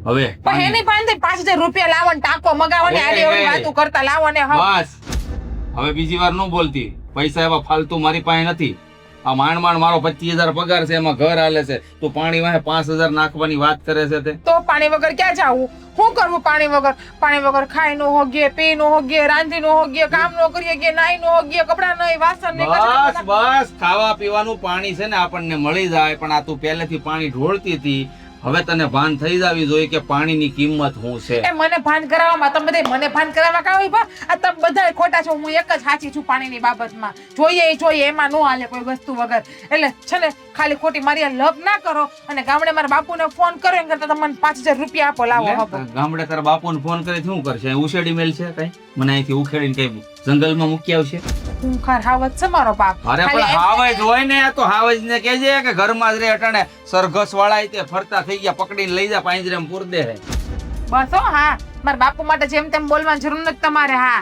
હવે પણ એની પાસે 5000 રૂપિયા લાવો ને ટાંકો મગાવો ને આડી એવી વાતો કરતા લાવો ને બસ હવે બીજી વાર ન બોલતી. પૈસા એવા ફાલતુ મારી પાસે નથી. આ માંડ મારો 25000 પગાર છે, એમાં ઘર હાલે છે. તું પાણી વાહે 5000 નાખવાની વાત કરે છે તે તો પાણી વગર ક્યાં જાવું શું કરવું પાણી વગર ખાઈ નો હોગીએ પી નો હોગીએ રાંધી નો હોગીએ કામ નો કરીએ કે નાઈ નો હોગીએ કપડા નહીં વાસણ નહીં બસ ખાવા પીવાનું પાણી છે ને આપણને મળી જાય. પણ આ તું પહેલેથી પાણી ઢોળતી હતી, હવે તને ભાન થઈ જાવી જોઈએ કે પાણીની કિંમત શું છે. એ મને ભાન કરાવવામાં તમે બધા મને ભાન કરાવવા કાવી ભા આ તમે બધા ખોટા છો હું એક જ સાચી છું પાણીની બાબતમાં જોઈએ એમાં નો હાલે કોઈ વસ્તુ વગર એટલે છે ને ખાલી ખોટી મારી આ લપ ના કરો અને ગામડે મારા બાપુને ફોન કરો એમ કરતા તમને 5000 રૂપિયા આપો લાવો હવે ગામડે તારા બાપુને ફોન કરે શું કરશે? ઉછેડી મેલ છે કઈ? મને અહીંથી ઉખેડીને કઈ જંગલમાં મૂકી આવશે? હું ખાર હાવત છે મારો બાપ અરે પણ હાવજ હોય ને તો હાવજ ને કહેજે કે ઘરમાં જ રે અટાણે સરઘસ વાળા તે ફરતા થઈ ગયા, પકડીને લઈ જા પાંજરામાં પૂર દે. બસ હો હા મારા બાપુ માટે જેમ તેમ બોલવાની જરૂર નથી તમારે. હા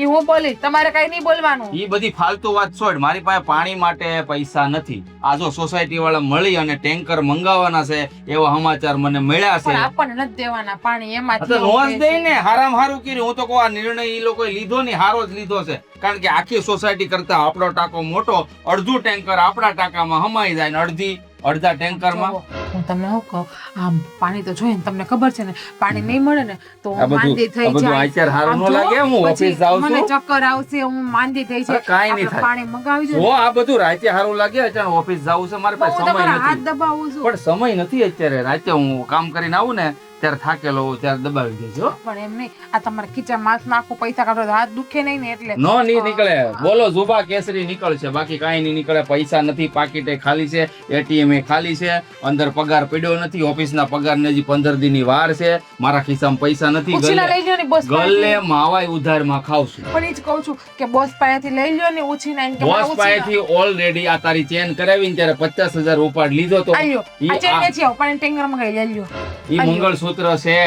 ઈ હું બોલી તમારે કઈ નહીં બોલવાનું. ઈ બધી ફાલતુ વાત છોડ. મારી પાસે પાણી માટે પૈસા નથી. આ જો સોસાયટી વાળા મળી અને ટેન્કર મંગાવવાના છે એવા સમાચાર મને મળ્યા છે. પણ આપણને નથી દેવાના પાણી એમાંથી તો નોંધ દઈને હારામ હારું કર્યું. હું તો કહું આ નિર્ણય ઈ લોકોએ લીધો ને હારો જ લીધો છે. કારણ કે આખી સોસાયટી કરતા આપણો ટાંકો મોટો, અડધું ટેન્કર આપણા ટાંકામાં હમાઈ જાય ને અડધા ટેન્કરમાં. હું તમને શું કહું આમ પાણી તો જોઈએ ને તમને ખબર છે ને પાણી નહીં મળે ને તો હું માંદી થઈ જાય. આચાર હારું આમ ન લાગે? જો, હું પછી ઓફિસ જાઉં મને છું. ચક્કર આવશે હું માંદી થઈ અરે જાય. કાંઈ નહીં આપણે થાય. પાણી મગાવી દો જો આ બધું રાતે હારું લાગે. અચાનક ઓફિસ જાવું છે, મારી પાસે હું સમય તમારા હાથ નથી. દબાવું છું પણ સમય નથી અત્યારે. રાતે હું કામ કરીને આવું ને ત્યારે થાકેલો હોઉં ત્યારે દબાવી દેજો પણ એમ નહીં, આ તમારે ખીચામાં હાથ નાખો, પૈસા કાઢો તો હાથ દુખે નહીં ને એટલે. નો નહીં નીકળે, બોલો જુબા કેસરી નીકળશે, બાકી કાંઈ નહીં નીકળે. પૈસા નથી, પાકીટે ખાલી છે, એટીએમ એ ખાલી છે, અંદર પગાર પડ્યો નથી, ઓફિસના પગારને હજી 15 દીની વાર છે, મારા ખિસ્સામાં પૈસા નથી, ઉછીના લઈ લ્યો ને બોસ ગલ્લે પાસેથી. માવાય ઉધારમાં ખાવશું. પણ એ જ કહું છું કે બોસ પાસેથી લઈ લ્યો ને ઉછીના, એમ કે મારા બોસ ઉછીના. પાસેથી ઓલરેડી આ તારી ચેન કરાવીને ત્યારે 50,000 ઉપાડ લીધો તો આ લ્યો, આ ચેન વેચી આવો, પણ ટેન્કર મંગાવી લઈ લ્યો. ઈ મંગળસૂત્ર છે,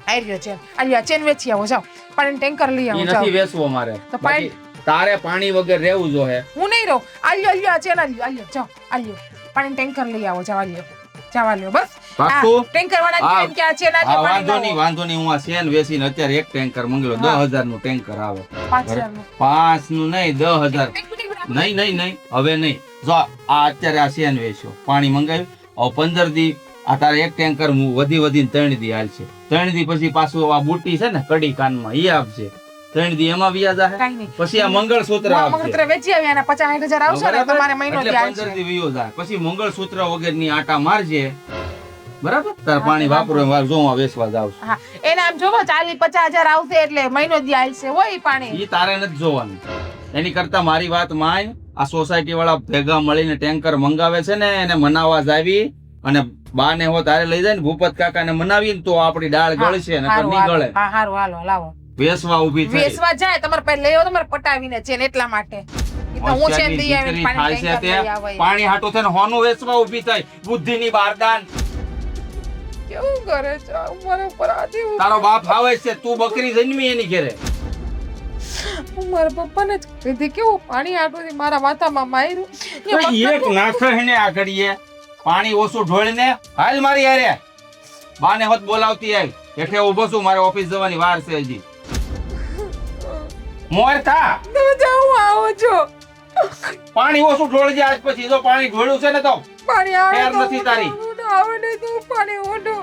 આ લ્યો ચેન, આ લ્યો, આ ચેન વેચી આવો, જાઓ. પણ ટેન્કર લઈ ઈ આવો, નથી જાઓ. વેચવો મારે. તો બાકી તારે પાણી વગર રહેવું જોઈએ. હું નહીં રહું. આ લ્યો, આ લ્યો, આ ચેન આ લ્યો, આ લ્યો, જાઓ, આ લ્યો. પણ ટેન્કર લઈ આવો, જાઓ, આ લ્યો, જાઓ, આ લ્યો, બસ. પાક્કું? ટેન્કર વાળા હા. એમ કે આ ચેન આ હા, લ્યો, વાંધો પાણી નહીં, વાંધો નહીં. હું આ સેન વેચીને અત્યારે એક ટેન્કર મંગેલો, હા. 10,000 નું ટેન્કર આવે. 5,000 નું. 5 નું નહીં, 10,000. નહીં નહીં નહીં, હવે નહીં. જો આ અત્યારે આ સેન વેચ્યો, પાણી મંગાવ્યું, હવે 15 દી આ તારે એક ટેન્કર વધીને 3 દી હાલશે. 3 દી પછી પાછું આ બુટી છે ને કડી કાનમાં ઈ આપશે. 3 દી એમાં વ્યાજ આવે, કાંઈ નહીં. પછી આ મંગળસૂત્ર આપશે. મંગળસૂત્ર વેચી આવ્યા અને 50-60 હજાર આવશે ને તમારે મહિનો એટલે ત્યાં 15 દી વ્યો જાય. પછી મંગળસૂત્ર વગરની આટા મારજે, બરાબર? તાર પાણી વાપરો જો હું વેચવા જાવ છું. હા, એને આમ જોવો 40-50 હજાર આવશે એટલે મહિનો દી આલશે હોય ઈ પાણી. ઈ તારે નથી જોવાનું. એની કરતા મારી વાત માન. આ સોસાયટી વાળા ભેગા મળીને ટેન્કર મંગાવે છે ને, એને મનાવવા જાવી અને બાને હો તારે લઈ જાય ને ભૂપત કાકાને મનાવીને તો આપણી ડાળ ગળશે ને હારું, નહીં ગળે. હા, હારું, હાલો, લાવો. વેસવા ઊભી થઈ. વેચવા જાય તમારે પહેલા લઈ આવો, તમારે પટાવીને છે ને એટલા માટે. ઈ તો હું છે ને દઈ આવીને દીકરી પાણી થાય છે ટેન્કર તે લઈ આવે. પાણી હાટું થઈને હોનું વેચવા ઊભી થઈ. બુદ્ધિની બારદાન. કેવું કરે છે મારા ઉપર આથી તારો બાપ આવે છે, તું બકરી જન્મી એની ઘરે. હું મારા પપ્પાને જ કીધી કેવું પાણી આટલું મારા માથામાં માર્યું. એક નાખને આ ઘડીએ પાણી ઓછું ઢોળીને હાલ મારી હારે. બાને હોત બોલાવતી આવ. હેઠે ઊભો છું, મારે ઓફિસ જવાની વાર છે હજી. મોર થા. તમે જાઓ આવો છો. પાણી ઓછું ઢોળજે આજ પછી. જો પાણી ઢોળ્યું છે ને તો પાણી આવે ફેર તો નથી તારી. આવે નહીં તો પાણી ઓઢો.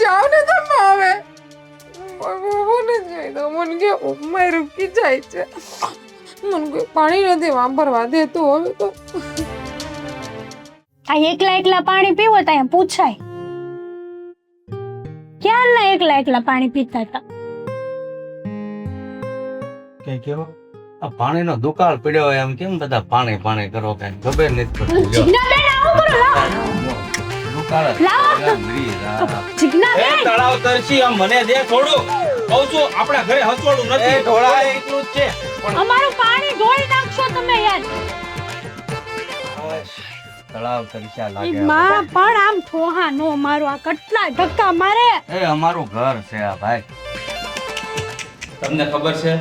જાઓ ને તમે આવે. મને જોઈ તો મને કે ઉમ્માઈ રૂકી જાય છે. મને કોઈ પાણી નથી વાપરવા દેતું હવે તો. આ એકલા પાણી પીવો તો અહીંયા પૂછાય. ક્યારના એકલા પાણી પીતા હતા. કઈ કેવો આ પાણીનો દુકાળ પડ્યો હોય એમ કેમ બધા પાણી પાણી કરો કઈ ખબર નથી પડતી જો જીજ્ઞાબેન આવો કરો લાવો. દુકાળ જ લાવો. પડ્યો, મરી જા. એ જીજ્ઞાબેન તળાવ તરસી આમ મને દે થોડું. કહું છું આપણા ઘરે હસવાડું નથી. ઢોળાય એટલું જ છે. પણ અમારું પાણી ઢોળી નાખશો તમે યાર. તળાવ તરસ્યા ઈ લાગે માં પણ આમ ઠોહા નો મારો આ કેટલા ધક્કા મારે. એ અમારું ઘર છે આ ભાઈ. તમને ખબર છે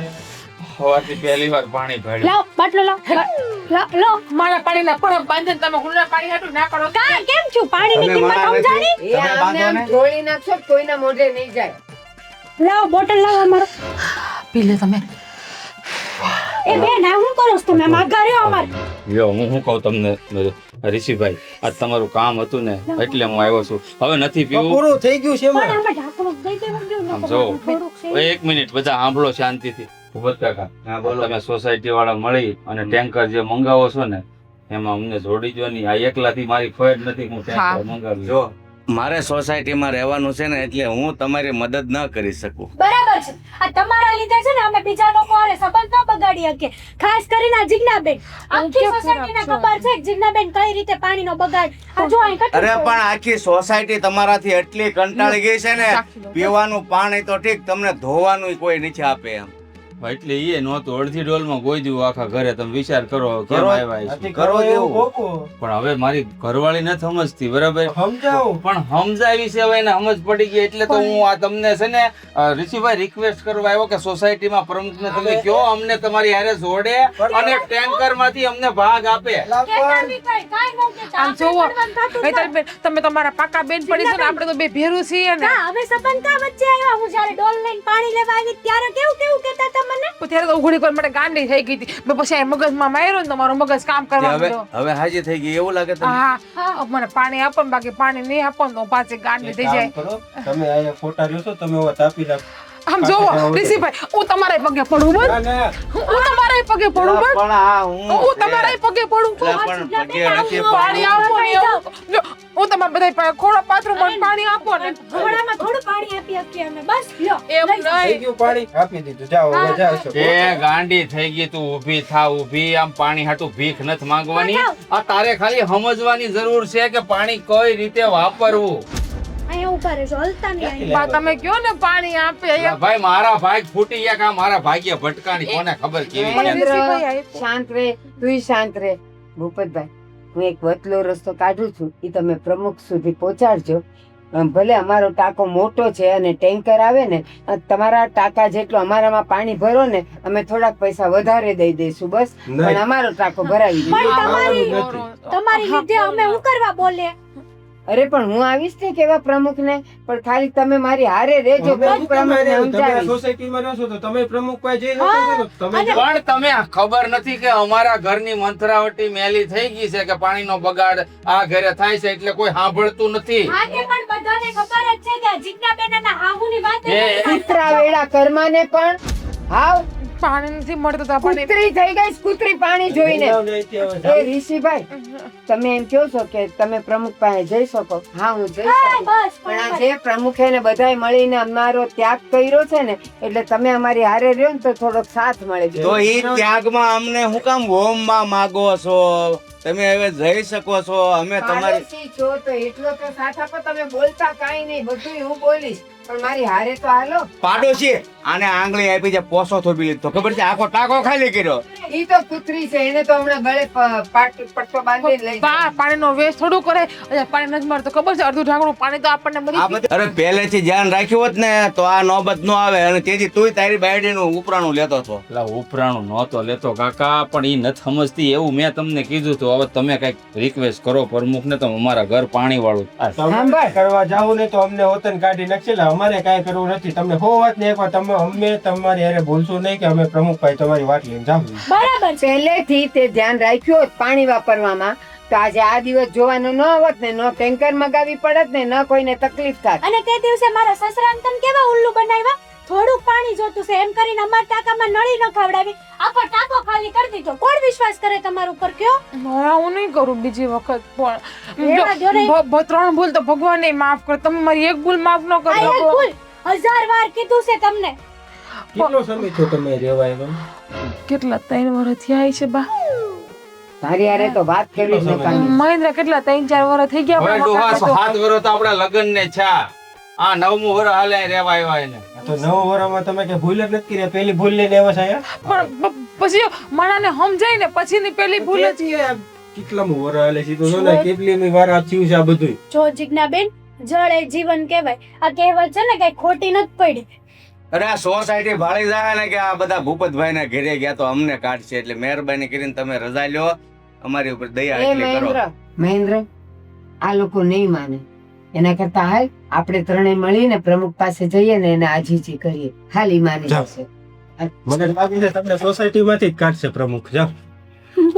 સવારથી પહેલી વાર પાણી ભર્યું. લાવ બાટલો લાવ લો. મારા પાણીના પરબ બાંધીને તમે ગુંડા પાણી હાટું ના કરો. કા કેમ છું પાણીની તમે કિંમત મારા સમજાણી? એ આમને આમ ઢોળી નાખશો તો કોઈના મોઢે નહીં જાય. લાવ બોટલ લાવ અમારો. પી લે તમે. એ બેન આ હું કરો છો તમે માગા રહ્યો અમાર. લ્યો હું શું કહું તમને ઋષિભાઈ, આ તમારું કામ હતું ને એટલે હું આવ્યો છું. હવે નથી પીવું. પૂરું થઈ ગયું છે પણ એમાં. આમાં ઢાંકણું દઈ દેવું જોઈએ ને. આમ જો. થોડુંક છે. એક મિનિટ બધા સાંભળો શાંતિથી. ભૂપત કાકા, તમે સોસાયટી વાળા મળી અને ટેન્કર જે મંગાવો છો ને એમાં અમને જોડી જો નહીં. આ એકલાથી મારી ફોજ નથી હું ટેન્કર મંગાવી. જો મારે સોસાયટીમાં રહેવાનું છે ને એટલે હું તમારી મદદ ન કરી શકું. બરાબર છે. આ તમારા લીધે છે ને અમે બીજા લોકો હારે સંબંધ ન બગાડી શકીએ. ખાસ કરીને આ જીજ્ઞાબેન. આખી સોસાયટીને ખબર છે કે જીજ્ઞાબેન કઈ રીતે પાણીનો બગાડ. આ જો અહીં કેટલું અરે પણ આખી સોસાયટી તમારાથી એટલી કંટાળી ગઈ છે ને, પીવાનું પાણી તો ઠીક, તમને ધોવાનું કોઈ નથી આપે એમ. એટલે એ નહોતું. અડધી ડોલમાં ગોઈ દીધું આખા ઘરે. તમે વિચાર કરો કેમ કરો. આવ્યા છે. કરો એવું કોકો. પણ હવે મારી ઘરવાળી નથી સમજતી, બરાબર? સમજાવો. પણ સમજાવી છે હવે એને સમજ પડી ગઈ એટલે તો હું આ તમને છે ને ઋષિભાઈ રિક્વેસ્ટ કરવા આવ્યો કે સોસાયટીમાં પ્રમુખને તમે કયો અમને તમારી હારે જોડે અને ટેન્કર માંથી અમને ભાગ આપે. કહેતા બી કાંઈ ન કહેતા. આમ જોવો. આપણે થતું જ નહીંતર બેન, તમે તમારા પાકા બેન પડી છો ને, આપણે તો બે ભેરું છીએ ને. ના, હવે સંબંધ કા વચ્ચે આવ્યા. હું જ્યારે ડોલ લઈને પાણી લેવા આવી ત્યારે કેવું કહેતા હતા મને. ત્યારે તો ઉઘડી કોઈ માટે ગાંડી થઈ ગઈ હતી. મેં પછી આ મગજમાં માર્યો ને તો મારું મગજ કામ કરવા હવે માંડ્યો. હવે હાજી થઈ ગઈ એવું લાગે તમને? હા, મને પાણી આપો ને, બાકી પાણી નહીં આપો ને તો પાછી ગાંડી થઈ કામ જાય. કરો, તમે અહીંયા ફોટા રહ્યો છો, તમે હવે તાપી નાખો. આમ જો ઋષિભાઈ હું તમારે પગે પડું બસ ના, ના. હું તમારે પગે પડું બસ પણ આ હું હું તમારે પગે પડું પણ પગે નથી પાણી આપો ને એવું. જો, હું તમારે બધા પાસે ખોળા પાથરું મને પાણી આપો ને ઘોડામાં થોડું પાણી આપી આપીએ અમે બસ લ્યો એમ લઈ જાઓ. થઈ નહીં ગયું પાણી આપી દીધું જાઓ હવે જાઓ છો. એ ગાંડી થઈ ગઈ તું ઊભી થા ઊભી આમ પાણી હાટું ભીખ નથી માંગવાની આ તારે ખાલી સમજવાની જરૂર છે કે પાણી કઈ રીતે વાપરવું અહીંયા ઉભા રહેજો હલતા નહીં અહીંયા. બા તમે કયો ને પાણી આપે અલા ભાઈ મારા ભાગ ફૂટી ગયા કે આ મારા ભાગ્ય ભટકાણી કોને ખબર કેવી છે મહેન્દ્ર, શાંત રે, તુંય શાંત રે. ભૂપતભાઈ, હું એક વતલો રસ્તો કાઢું છું, ઈ તમે પ્રમુખ સુધી પહોંચાડજો. ભલે અમારો ટાંકો મોટો છે અને ટેન્કર આવે ને, તમારા ટાંકા જેટલું અમારામાં પાણી ભરો ને, અમે થોડાક પૈસા વધારે દઈ દઈશું બસ. નહીં. પણ અમારો ટાંકો ભરાવી પણ દીધો. તમારી તમારી લીધે અમે હું કરવા બોલે અરે પણ હું આવીશ ને કેવા પ્રમુખને, પણ ખાલી તમે મારી હારે રહેજો. અમે શું કામ પ્રમુખને આવ્યા? તમે સમજાવીશ. સોસાયટીમાં રહો છો તો તમે પ્રમુખ પાસે જઈ શકો છો તો તમે જાઓ. પણ તમે ખબર નથી કે અમારા ઘરની મંથરાવટી મેલી થઈ ગઈ છે કે પાણીનો બગાડ આ ઘરે થાય છે એટલે કોઈ સાંભળતું નથી હા કે પણ બધાને ખબર જ છે કે જીજ્ઞાબેન અને હાહુની વાત એ કૂતરા વેડા કર્માને પણ હાવ પાણી નથી મળતું તો પાણી કૂતરી થઈ ગઈ, કૂતરી પાણી જોઈને. જાઓ ને અહીંથી હવે જાઓ. એ ઋષિભાઈ, તમે એમ કહો છો કે તમે પ્રમુખ પાસે જઈ શકો? હા, હું જઈ શકું. બસ પણ આ જે પ્રમુખે ને બધાય મળીને અમારો ત્યાગ કર્યો છે ને, એટલે તમે અમારી હારે રહ્યો ને તો થોડોક સાથ મળે છે. તો ઈ ત્યાગમાં અમને હું કામ હોમમાં માગો છો તમે હવે જઈ શકો છો અમે તમારી પાડોશી છો તો એટલો તો સાથ આપો. તમે બોલતા કાંઈ નહીં, બધું હું બોલીશ, પણ મારી હારે તો હાલો. પાડોશી આને આંગળી આપી છે પોસો થોપી લીધો ખબર છે આખો ટાંકો ખાલી કર્યો ઈ તો કૂતરી છે, એને તો હમણાં ગળે પટ્ટો બાંધી લઈ બા પાણીનો વેસ્ટ થોડું કરે એટલે પાણી નથી મળતું ખબર છે અડધું ઢાંકણું પાણી તો આપણને આ મળી બધું અરે પહેલેથી ધ્યાન રાખ્યું હોત ને તો આ નોબત નો આવે અને તેથી તુંય તારી બાયડીનું ઉપરાણું લેતો હતો એટલે ઉપરાણું નહોતો લેતો કાકા, પણ ઈ નથી સમજતી એવું મેં તમને કીધું તો હવે તમે કઈક રિક્વેસ્ટ કરો પ્રમુખ ને તો અમારા ઘર પાણી વાળું થાય. તમે કરવા જાઓ ને તો અમને હોતન કાઢી નાખશે એટલે અમારે કાંઈ કરવું નથી. તમને હો વાત ને એકવાર તમે અમે તમારી હારે બોલશું નહીં કે અમે પ્રમુખ ભાઈ તમારી વાત લઈને જાઓ. બરાબર છે પહેલેથી તે ધ્યાન રાખ્યું હોત પાણી વાપરવામાં તો આજે આ દિવસ જોવાનું ન હોત ને, ન ટેન્કર મગાવી પડત ને, ન કોઈને તકલીફ થાત. અને તે દિવસે મારા સસરાને તમે કેવા ઉલ્લુ બનાવ્યા થોડુંક પાણી જોતું છે એમ કરીને અમારા ટાંકામાં નળી ન ખવડાવી આખો ટાંકો ખાલી કરી દીધો. કોણ વિશ્વાસ કરે તમારા ઉપર કયો? ના હું નહીં કરું બીજી વખત પણ એવા જો નહીં. ત્રણ ભૂલ તો ભગવાન માફ કરે તમે મારી એક ભૂલ માફ ન આ એક કરો ભૂલ 1000 વાર કીધું છે તમને. કેટલો સમય થયો તમે રહેવાય એમ? કેટલા 3 વર્ષ થયા છે બા તારી હારે તો વાત કેવી જ નકામી. મહેન્દ્ર કેટલા 3-4 વર્ષ થઈ ગયા હવે આપણા ડોહા મકાન 7 વર્ષ તો આપણા લગ્ન ને છા આ 9મું વર્ષ હાલે રહેવા આવ્યા એને આ તો 9 વર્ષમાં તમે કે ભૂલ જ નથી કરી. પહેલી ભૂલ લઈને આવ્યા છો અહીંયા? પણ પછી માણાને સમજાય ને પછીની પેલી ભૂલ જ કેટલામું વર હાલે છે તો જો ને કેટલી વાર આ થયું છે આ બધું. જો જીજ્ઞાબેન જળ એ જીવન કહેવાય. આ કહેવત છે ને કઈ ખોટી નથી પડી. અરે આ સોસાયટી ભાળી જાય ને કે આ બધા ભૂપતભાઈ ના ઘરે ગયા તો અમને કાઢશે એટલે મહેરબાની કરીને તમે રજા લ્યો અમારી ઉપર દયા એ એટલી કરો મહેન્દ્ર, આ લોકો નહીં માને. એના કરતા હાલ આપણે ત્રણેય મળીને પ્રમુખ પાસે જઈએ ને એને આજીજી કરીએ. હાલ ઈ માની જાઓ. જશે. મને લાગે છે તમને સોસાયટી માંથી જ કાઢશે પ્રમુખ. જાઓ.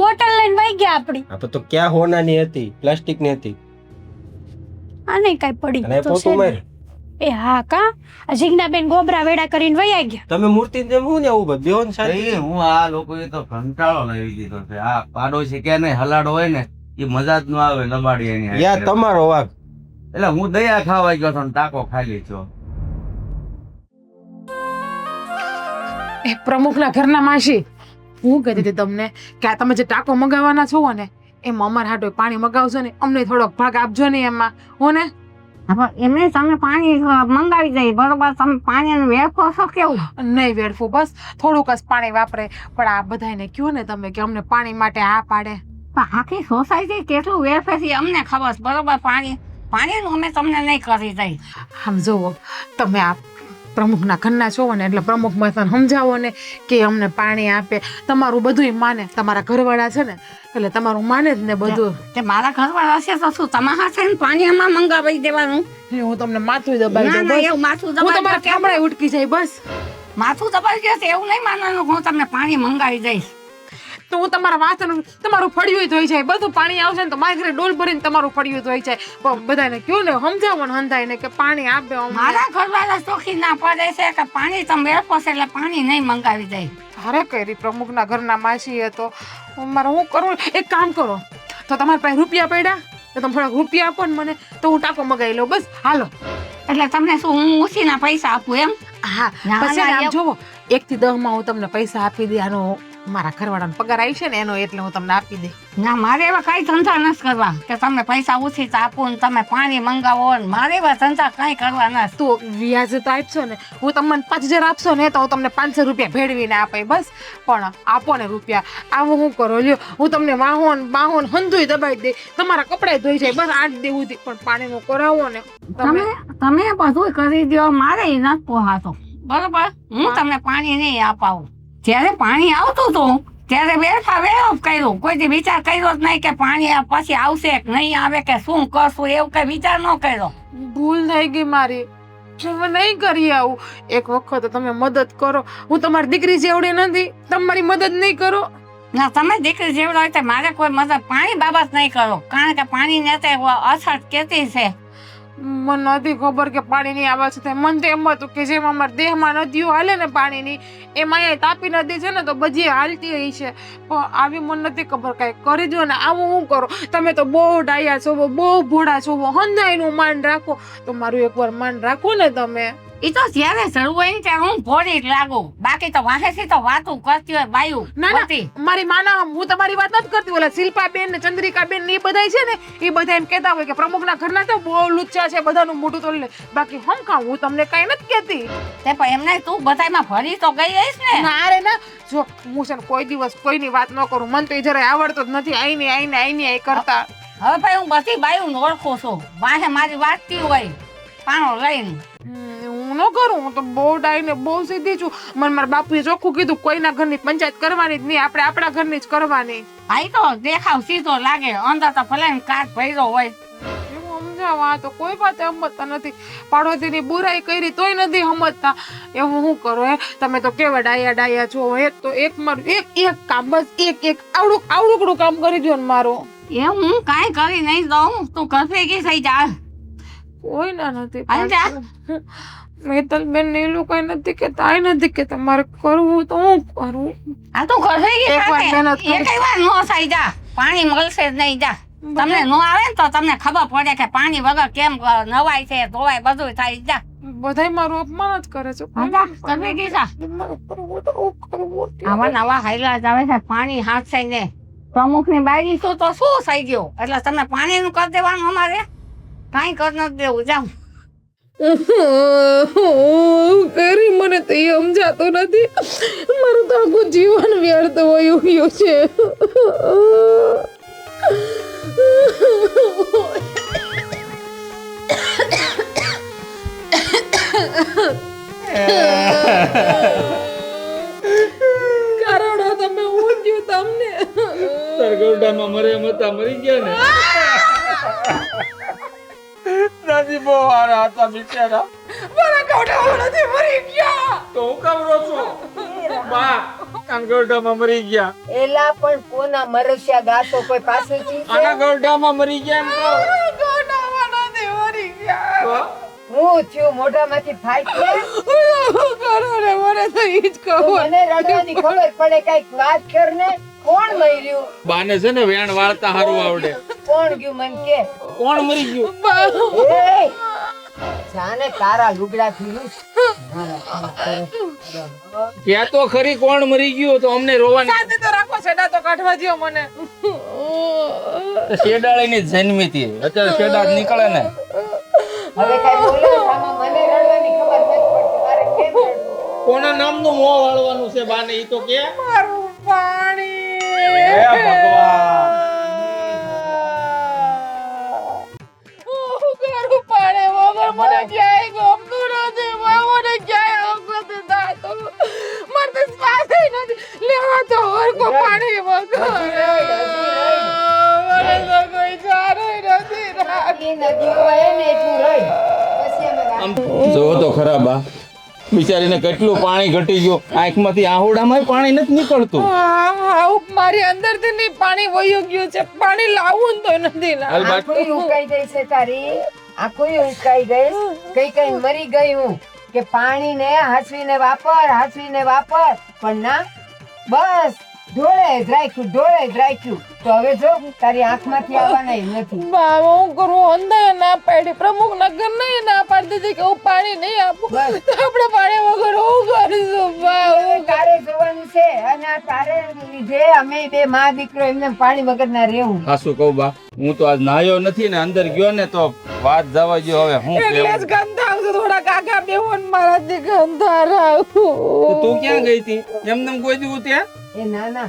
બોટલ લઈને વહી ગયા આપડી. આ તો ક્યાં હોનાની હતી, પ્લાસ્ટિક ની હતી. આ નહીં કઈ પડી અને તો છે પોતું ને. માર. એ હા કા આ જીજ્ઞાબેન ગોબરા વેડા કરીને વહી ગયા. તમે મૂર્તિ જેમ હું ને આવું બધું બેહોન શાંતિ. ભાઈ, હું આ લોકોએ તો કંટાળો લાવી દીધો છે આ પાડોશી કે ને હલાડો હોય ને એ મજા જ ન આવે લબાડી એની હારે. યાર તમારો વાગ. એટલે હું દયા ખાવા ગયો તો ને ટાંકો ખાલી છો એ પ્રમુખના ઘરના માસી હું કહેતી હતી તમને કે આ તમે જે ટાંકો મગાવવાના છો ને એમાં અમારા હાટો પાણી મગાવશો ને અમને થોડોક ભાગ આપજો ને એમાં હો ને એમને તમે પાણી મંગાવી દઈ બરોબર, તમે પાણી વેચો છો કેવું? નહીં વેડફું બસ થોડુંક જ પાણી વાપરે પણ આ બધાને કયો ને તમે કે અમને પાણી માટે આ પાડે પણ આખી સોસાયટી કેટલું વેચે છે અમને ખબર છે બરોબર. પાણીનું અમે તમને નહીં કરી દઈ. આમ જુઓ તમે આ પ્રમુખના ઘરના છો ને એટલે પ્રમુખ માતાને સમજાવો ને કે અમને પાણી આપે. તમારું બધું માને, તમારા ઘરવાળા છે ને એટલે તમારું માને જ ને બધું. તે મારા ઘરવાળા હશે તો શું તમારા છે ને પાણી આમાં મંગાવી દેવાનું? હું તમને માથું દબાવી ના દઉં ના, બસ. એવું માથું હું તમારા દબાવી ઠામડા ઉટકી જાય બસ. માથું દબાવી દેશે એવું નહીં માનવાનું. હું તમને પાણી મંગાવી દઈશ. તો હું તમારા વાસણ તમારું ફળિયું ધોઈ જાય, બધું પાણી આવશે ને તો મારા ઘરે ડોલ ભરીને તમારું ફળિયું ધોઈ જાય. પણ બધાને કયો ને સમજાવો ને હંધાઈને કે પાણી આપે અમને. મારા ઘરવાળા ચોખી ના પડે છે કે પાણી તમે વેડફો છો એટલે પાણી નહીં મંગાવી દે. અરે કરી પ્રમુખના ઘરના માસી હતો, મારે હું કરું? એક કામ કરો, તો તમારા પાસે રૂપિયા પડ્યા તો તમે થોડાક રૂપિયા આપો ને મને, તો હું ટાંકો મગાવી લઉં. બસ હાલો. એટલે તમને શું હું ઉછીના પૈસા આપું એમ? હા ના, પછી ના, આમ એવું- જોવો 1 થી 10 માં હું તમને પૈસા આપી દે. આનો મારા ઘરવાળાનો પગાર આવી છે ને એનો, એટલે હું તમને આપી દે. ના, મારે એવા કઈ ધંધા નથી કરવા કે તમે પૈસા ઉછીતા આપો ને તમે પાણી મંગાવો ને મારે એવા ધંધા કઈ કરવા નથી. તો વ્યાજ તો આપશો ને, હું તમને 5000 આપશો ને તો હું તમને 500 રૂપિયા ભેળવીને આપે. બસ પણ આપો ને રૂપિયા. આવું હું કરો લ્યો, હું તમને વાહોન હંધુય દબાઈ દે, તમારા કપડાય ધોઈ જાય. બસ આજ દેવું પણ પાણીનું કરાવો ને તમે તમે બધું કરી દો, મારે ઈ નથી પોહાતો. બરોબર, હું તમને પાણી નહીં અપાવું. જ્યારે પાણી આવતું હતું ત્યારે બેઠા વેફ કર્યું, કોઈ વિચાર કર્યો જ નહીં કે પાણી પછી આવશે કે નહીં આવે કે શું કરશું, એવું કઈ વિચાર ન કર્યો. ભૂલ થઈ ગઈ મારી, હવે નહીં કરી આવું. એક વખત તમે મદદ કરો, હું તમારી દીકરી જેવડી નથી, તમારી મદદ નહીં કરો. ના, તમે દીકરી જેવડો હોય તો મારે કોઈ મદદ પાણી બાબત નહીં કરો, કારણ કે પાણી ને તે અછત કેતી છે. મને નથી ખબર કે પાણીની આવાજ થાય. મને તો એમ હતું કે જેમ અમારા દેહમાં નદીઓ હાલે ને પાણીની, એમાં અહીંયા તાપી નદી છે ને તો બધી હાલતી રહી છે. પણ આવી મને નથી ખબર, કાંઈ કરી દો ને. આવું હું કરો? તમે તો બહુ ડાયા છો, બહુ ભોળા છો, હંધાઈનું માન રાખો. તો મારું એકવાર માન રાખો ને તમે. ઈ તો જ્યારે જરૂર હોય ને ત્યારે હું ભોળી જ લાગુ, બાકી તો વાહેથી તો વાતું કરતી હોય બાયું. ના ના, મારી માના, હું તમારી વાત નથી કરતી. ઓલા શિલ્પાબેન ને ચંદ્રિકાબેન ને એ બધા છે ને, એ બધા એમ કહેતા હોય કે પ્રમુખના ઘરના તો બહુ લુચ્ચા છે, બધાનું મોઢું તોડી લે. બાકી હમ ખાઉં, હું તમને કઈ નથી કહેતી. તે પણ એમને તું બધામાં ભરી તો ગઈ હઈશ ને. ના રે ના, જો હું છે ને કોઈ દિવસ કોઈની વાત ન કરું. મને તો એ જરાય આવડતો જ નથી. આઈ કરતા. હવે ભાઈ હું બધી બાયું ઓળખું છું, વાહે મારી વાતતી હોય પાણો લઈને. હું ન કરું, હું તો બહુ ડાઈ ને બહુ સીધી છું. મને મારા બાપુએ ચોખ્ખું કીધું કોઈના ઘરની પંચાયત કરવાની જ નહીં, આપણે આપણા ઘરની જ કરવાની. ભાઈ તો દેખાવ સીધો લાગે, અંદર તો ભલે ને કાચ ભર્યો હોય. એવું સમજાવવા તો કોઈ વાત સમજતા નથી. પાડોશીની બુરાઈ કરી તોય નથી સમજતા. એવું હું કરું? હે તમે તો કેવા ડાયા છો. એક તો એક મારું એક કામ, બસ એક આવડું કામ કરી દો ને મારું. એ હું કાંઈ કરી નહીં દઉં, તું ઘર ગઈ થઈ જા. કોઈ ના નથી. હાલ જા. મેતલબેન ને એ લોકો નથી કેતા, નથી કે તમારે કરવું તો હું કરું. આ તું ઘર ગઈ એકવાર મહેનત કરી. એક વાર નો થઈ જા, પાણી મળશે જ નહીં. જા, તમને નો આવે ને તો તમને ખબર પડે કે પાણી વગર કેમ નવાય છે, ધોવાય, બધું થાય. જા, બધાય મારું અપમાન જ કરે છે. ઘર ગઈ જા. આવા નવા હાઈલા જ આવે છે, પાણી હાથશે ને. પ્રમુખ ની બાયરી શું તો શું થઈ ગયું, એટલે તમે પાણી નું કરી દેવાનું, અમારે કાંઈ કરી નથી દેવું. જાઉં કરી મને તો એ સમજાતું નથી. મારું તો આખું જીવન વ્યર્થ વયું છે. કારણો તમે ઊંધ્યું તમને. સરગોડામાં મરે એમ હતા, મરી ગયા ને નથી. બહુ હારા હતા બિચારા. મારા ગોડામાં નથી મરી ગયા. તો હું કામ રો છું? બા ગોડામાં મરી ગયા. એલા પણ કોના મરસ્યા ગાતો કોઈ પાસે આના ગોડામાં મરી ગયા એમ કહો. ગોડામાં નથી મરી ગયા. હું થયું મોઢામાંથી ફાટ્યા. કરો ને, મને તો ઈ જ તો કહો. મને રડવાની ખબર પડે, કઈક વાત કર ને. કોણ મર્યું? બાને છે ને વેણ વાળતા હારું આવડે. કોણ ગયું મન કે? કોણ મરી ગયું? એ જાને તારા લુગડા થી ત્યાં તો ખરી કોણ મરી ગયું, તો અમને રોવાની. સાથે તો રાખો, છેડા તો કાઢવા દ્યો મને. શેડાળી ની જન્મી હતી, અત્યારે શેડા જ નીકળે ને. હવે કઈ બોલે સામા, મને રડવાની ખબર નથી પડતી. મારે કેમ રડવું? કોના નામનું મોં વાળવાનું છે બાને, ઈ તો કે. મારું પાણી. હે ભગવાન. મારું પાણી વગર મને ક્યાંય ગમતું નથી. મને ક્યાંય નથી થતું. મને તો શ્વાસ નથી લેવાતો હરખો પાણી વગર. મને તો કોઈ ચારોય નથી રાખતું. ઈ નદીઓ વહે ને એટલું રહી. પછી અમે આમ જોવો તો ખરા બા, બિચારીને કેટલું પાણી ઘટી ગયું, આંખમાંથી આહુડામાં પાણી નથી નીકળતું. મારી અંદરથી ની પાણી વયું ગયું છે, પાણી લાવવું તો નથી હાલ બાટ. આંખોય ઉકાઈ ગઈ છે તારી, આંખોય ઉકાઈ ગઈ, કઈ કઈ મરી ગઈ હું કે પાણીને હાંસવીને વાપર, પણ ના, બસ ઢોળે જ રાખ્યું. તો હવે જો તારી આંખમાંથી આવવાના નથી. બાબા હું કરું, અંધાએ ના પાડી, પ્રમુખ નગર નહીં ના પાડી દીધી કે હું પાણી નહીં આપું, બસ. તો આપણે પાણી વગર હું કરીશું બાબા? તારે જોવાનું છે, અને આ તારે લીધે અમે બે માં દીકરો એમને પાણી વગર ના રહેવું. હાસુ કહું બા, હું તો આજ નાહ્યો નથી ને અંદર ગયો ને તો વાત જવા ગયો. હવે હું એટલે જ કહેવું? ગંધા આવશે, થોડા કાકા બેવો ને મારાથી ગંધા તો આવું. તું ક્યાં ગઈ હતી? એમને કોઈ દીધું ત્યાં? એ ના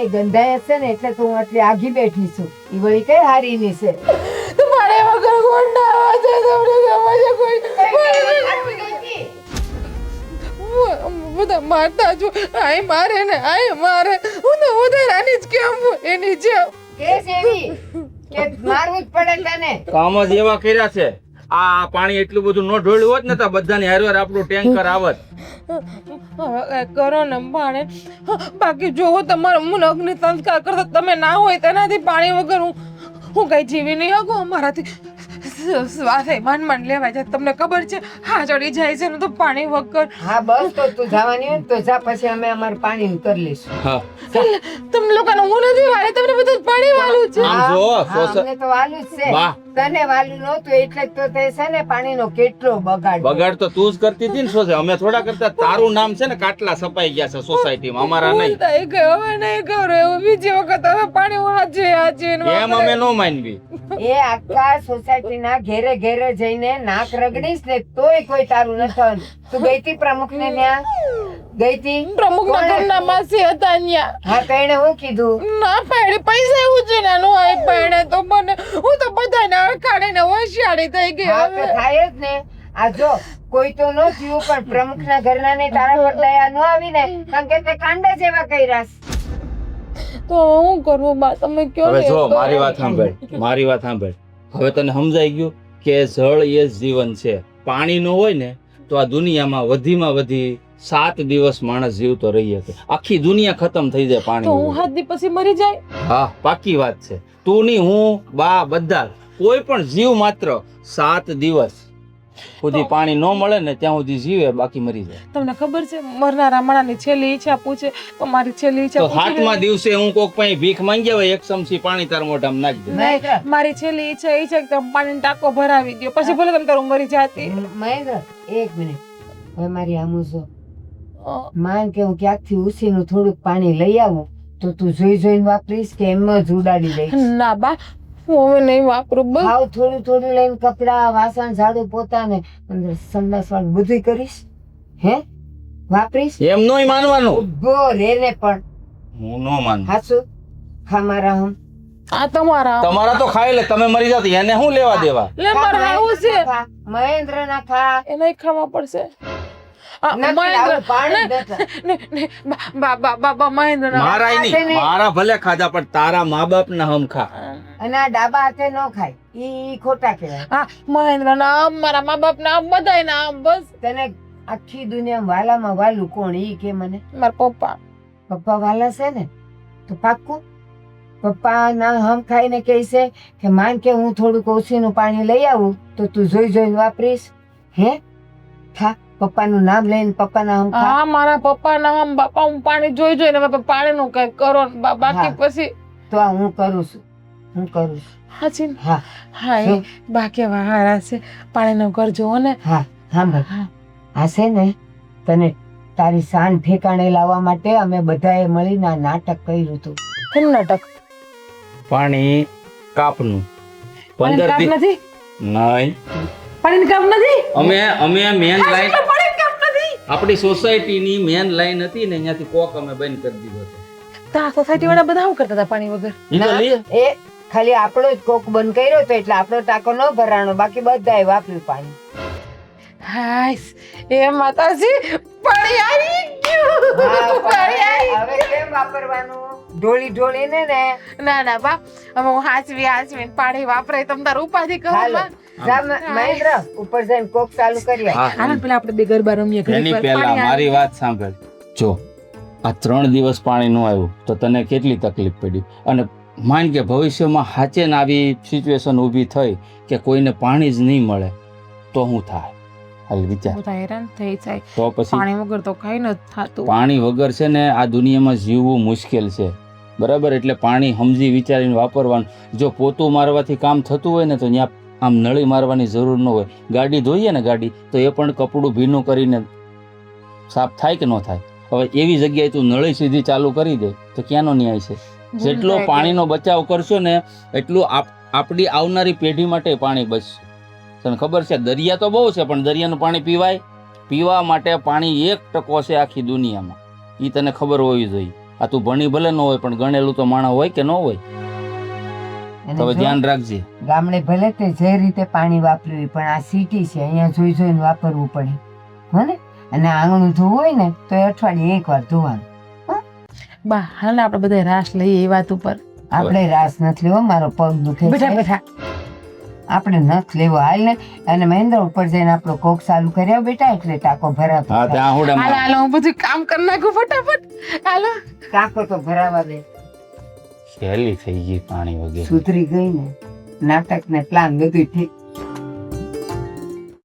એ ગંધાય છે ને એટલે તો હું આટલી આગી બેઠી છું. ઈ વળી કઈ હારી ની છે. તો પાણી વગર કોણ નાહવા જાય? તમને ખબર છે કોઈ? બધા મારતા છો, આય મારે ને આય મારે, હું તો વધારાની જ કેમ એની જેમ. કેસ એવી કે મારવું જ પડે તને. કામ જ એવા કર્યા છે. આ પાણી એટલું બધું ન ઢોળ્યું હોત ને તો બધાની હારવાર આપણું ટેન્કર આવત. હવે કરો ને પાણી, બાકી જોવો તમારે હું અગ્નિ સંસ્કાર કરતા તમે ના હોય તેનાથી પાણી વગર હું કઈ જીવી નહીં શકું. અમારાથી શ્વાસે માંડ લેવાય જાય, તમને ખબર છે? હા ચડી જાય છે ને તો પાણી વગર. હા બસ તો તું જવાની હોય ને તો જા, પછી અમે અમારું પાણી કરી લઈશું. હા, તમને લોકોને હું નથી વાળી, તમને બધું જ પાણી વાળું છે. આમ જો, હા, અમને તો વાલું જ છે. વાહ. તને વાલું નહોતું એટલે જ તો તે છે ને પાણીનો કેટલો બગાડ. બગાડ તો તું જ કરતી હતી ને સોસે, અમે થોડા કરતા. તારું નામ છે ને કાટલા સપાઈ ગયા છે સોસાયટીમાં, અમારા નહીં. બોલતા એ ગયો, હવે નહીં કરો એવું. બીજી વખત હવે પાણી હાજે એમ અમે નો માનવી. એ આખા સોસાયટીના ઘેરે ઘેરે જઈને નાક રગડીશ ને તોય કોઈ તારું ન થવાનું. તું ગઈ તી પ્રમુખ ને ત્યાં ગઈ તી? પ્રમુખ ના ઘરના માસી હતા ન્યા. હા તો એને હું કીધું? ના પાડે, પૈસા એવું છે ને નો આય પાડે તો મને, હું તો બધાને અડકાડીને હોશિયારી થઈ ગઈ. હા તો હવે થાય જ ને. આ જો કોઈ તો ન થયું પણ પ્રમુખ ના ઘરના ને તારા પર દયા ન આવી ને, કારણ કે તે કાંડા જેવા કર્યા. તો હું કરું બા, તમે કયો હવે ને જો એવું કરો. મારી વાત સાંભળ. હવે તને સમજાઈ ગયું કે જળ એ જ જીવન છે. પાણી ન હોય ને તો આ દુનિયામાં વધીમાં વધી 7 દિવસ માણસ જીવતો રહી શકે. આખી દુનિયા ખતમ થઈ જાય પાણી તો હું વગર. 7 દી પછી મરી જાય? હા, પાકી વાત છે. તું ની હું બા બધા કોઈ પણ જીવ માત્ર 7 દિવસ સુધી પાણી ન મળે ને ત્યાં સુધી જીવે, બાકી મરી જાય. તમને ખબર છે મરનારા માણાની છેલ્લી ઈચ્છા પૂછે તો મારી છેલ્લી ઈચ્છા તો પૂછી 7મા દિવસે હું કોક પાસે ભીખ માંગ્યા હોય, 1 ચમચી પાણી તાર મોઢામાં નાખી દે. નહીં, મારી છેલ્લી ઈચ્છા એ છે કે તમે પાણીનો ટાંકો ભરાવી દો, પછી ભલે તમે તારું મરી જાતી. મહેન્દ્ર એક મિનિટ, હવે મારી આમું જો માન કે હું ક્યાંકથી ઉસીનું થોડુંક પાણી લઈ આવું તો તું જોઈને વાપરીશ કે એમ જ ઉડાડી દઈશ? ના બા, હું હવે નહીં વાપરું. બસ હાવ થોડું લઈને કપડા વાસણ ઝાડુ પોતા ને અંદર સંડાસ વાળું બધું કરીશ? હે વાપરીશ? એમ નોય માનવાનું. ઉભો રે ને પણ હું નો માનું. હાસુ ખા મારા હમ. આ તમારા તમારા તો ખાઈ લે, તમે મરી જાવ તો એને શું લેવા દેવા? લે મારે આવું છે, મહેન્દ્ર ના ખા. એ નહીં ખાવા પડશે. નથી આવું પાણી બેઠા. મહેન્દ્ર મારાય નહીં, મારા ભલે ખાધા પણ તારા મા બાપ ના હમ ખા. અને આ ડાબા હાથે ન ખાય, ઈ ખોટા કહેવાય. હા મહેન્દ્ર નામ, મારા મા બાપ નામ, બધાય નામ. બસ તને આખી દુનિયા વાલામાં વાલું કોણ ઈ કે મને? મારા પપ્પા. પપ્પા વાલા છે ને તો પાક્કું પપ્પા ના હમ ખાઈને કહે છે કે માન કે હું થોડુંક ઓછીનું પાણી લઈ આવું તો તું જોઈને વાપરીશ? હે ખા, પપ્પાનું નામ લઈને પપ્પાના હમ ખા. હા મારા પપ્પા નામ, બાપા હું પાણી જોઈને પાણી નું કઈ કરો ને બાકી હા. પછી તો આ હું કરું છું. હાચી ને? હા હા એ બાકી હારા છે, પાણી નું કરજો ને. હા હા ભાઈ, આ છે ને તને તારી શાન ઠેકાણે લાવવા માટે અમે બધાએ મળીને આ નાટક કર્યું હતું. કેમ નાટક? પાણી કાપનું 15 કાપ દી નથી? નહીં, પાણી કાપ નથી? અમે મેન લાઈન, પાણી કાપ નથી? આપણી સોસાયટીની મેન લાઈન હતી ને અહીંયાથી કોક અમે બંધ કરી દીધો હતો. તા સોસાયટી વાળા બધા શું કરતા હતા પાણી વગર? ઈ તો લે. એ ખાલી આપણો જ કોક બંધ કર્યો તો એટલે આપણો ટાંકો ન ભરાણો, બાકી બધાએ વાપર્યું પાણી. હાય એ માતાજી, પાણી આવી ગયું. હા, પાણી આવી હવે કેમ વાપરવું? વાપરવાનું ઢોળી ઢોળીને ને. ના ના બા અમે હું હાચવી પાણી વાપરે તમ તાર ઉપાધિ કરો હાલો બા. જા મહેન્દ્ર ઉપર જઈને કોક ચાલુ કરી આય. હા. હાલો પેલા આપણે બે ગરબા રમીએ ઘડીક એની વાર. પહેલા પાણી મારી વાત સાંભળ. જો આ 3 દિવસ પાણી ન આવ્યું તો તને કેટલી તકલીફ પડી, અને માન કે ભવિષ્યમાં હાચે ને આવી સિચ્યુએશન ઊભી થઈ કે કોઈને પાણી જ નહીં મળે તો શું થાય? હાલ વિચાર. બધા હેરાન થઈ જાય તો પછી પાણી વગર તો કઈ ન થતું. પાણી વગર છે ને આ દુનિયામાં જીવવું મુશ્કેલ છે, બરાબર? એટલે પાણી સમજી વિચારીને વાપરવાનું. જો પોતું મારવાથી કામ થતું હોય ને તો ત્યાં આમ નળી મારવાની જરૂર ન હોય. ગાડી ધોઈએ ને ગાડી તો એ પણ કપડું ભીનું કરીને સાફ થાય કે ન થાય? હવે એવી જગ્યાએ તું નળી સીધી ચાલુ કરી દે તો ક્યાંનો ન્યાય છે? જેટલો પાણીનો બચાવ કરશો ને એટલું આપણી આવનારી પેઢી માટે પાણી બચશે. તને ખબર છે દરિયા તો બહુ છે પણ દરિયાનું પાણી પીવાય? પીવા માટે પાણી 1% છે આખી દુનિયામાં. એ તને ખબર હોવી જોઈએ. આ તું ભણી ભલે ન હોય પણ ગણેલું તો માણસ હોય કે ન હોય? અને તો હવે જો ધ્યાન રાખજે. ગામડે ભલે તે જે રીતે પાણી વાપર્યું પણ આ સિટી છે, અહીંયા જોઈ જોઈને વાપરવું પડે હો ને. અને આંગણું ધોવું હોય ને તો એ અઠવાડિયે 1 વાર ધોવાનું. બા હાલ આપણે બધા રાસ લઈએ એ વાત ઉપર. આપણે રાસ નથી લેવો, મારો પગ દુખે બેઠા છે. બેઠા આપણે નથી લેવો હાલ ને. અને મહેન્દ્ર ઉપર જઈને આપણો કોક ચાલુ કર્યો બેટા એટલે ટાંકો ભરાતો હા થાય. ત્યાં હાલો હુડા હાલો હું બધું કામ કરી નાખું ફટાફટ. હાલો ટાંકો તો ભરાવા દે. હેલી થઈ ગઈ પાણી વગેરે. સુધરી ગઈ ને નાટક ને પ્લાન બધું ઠીક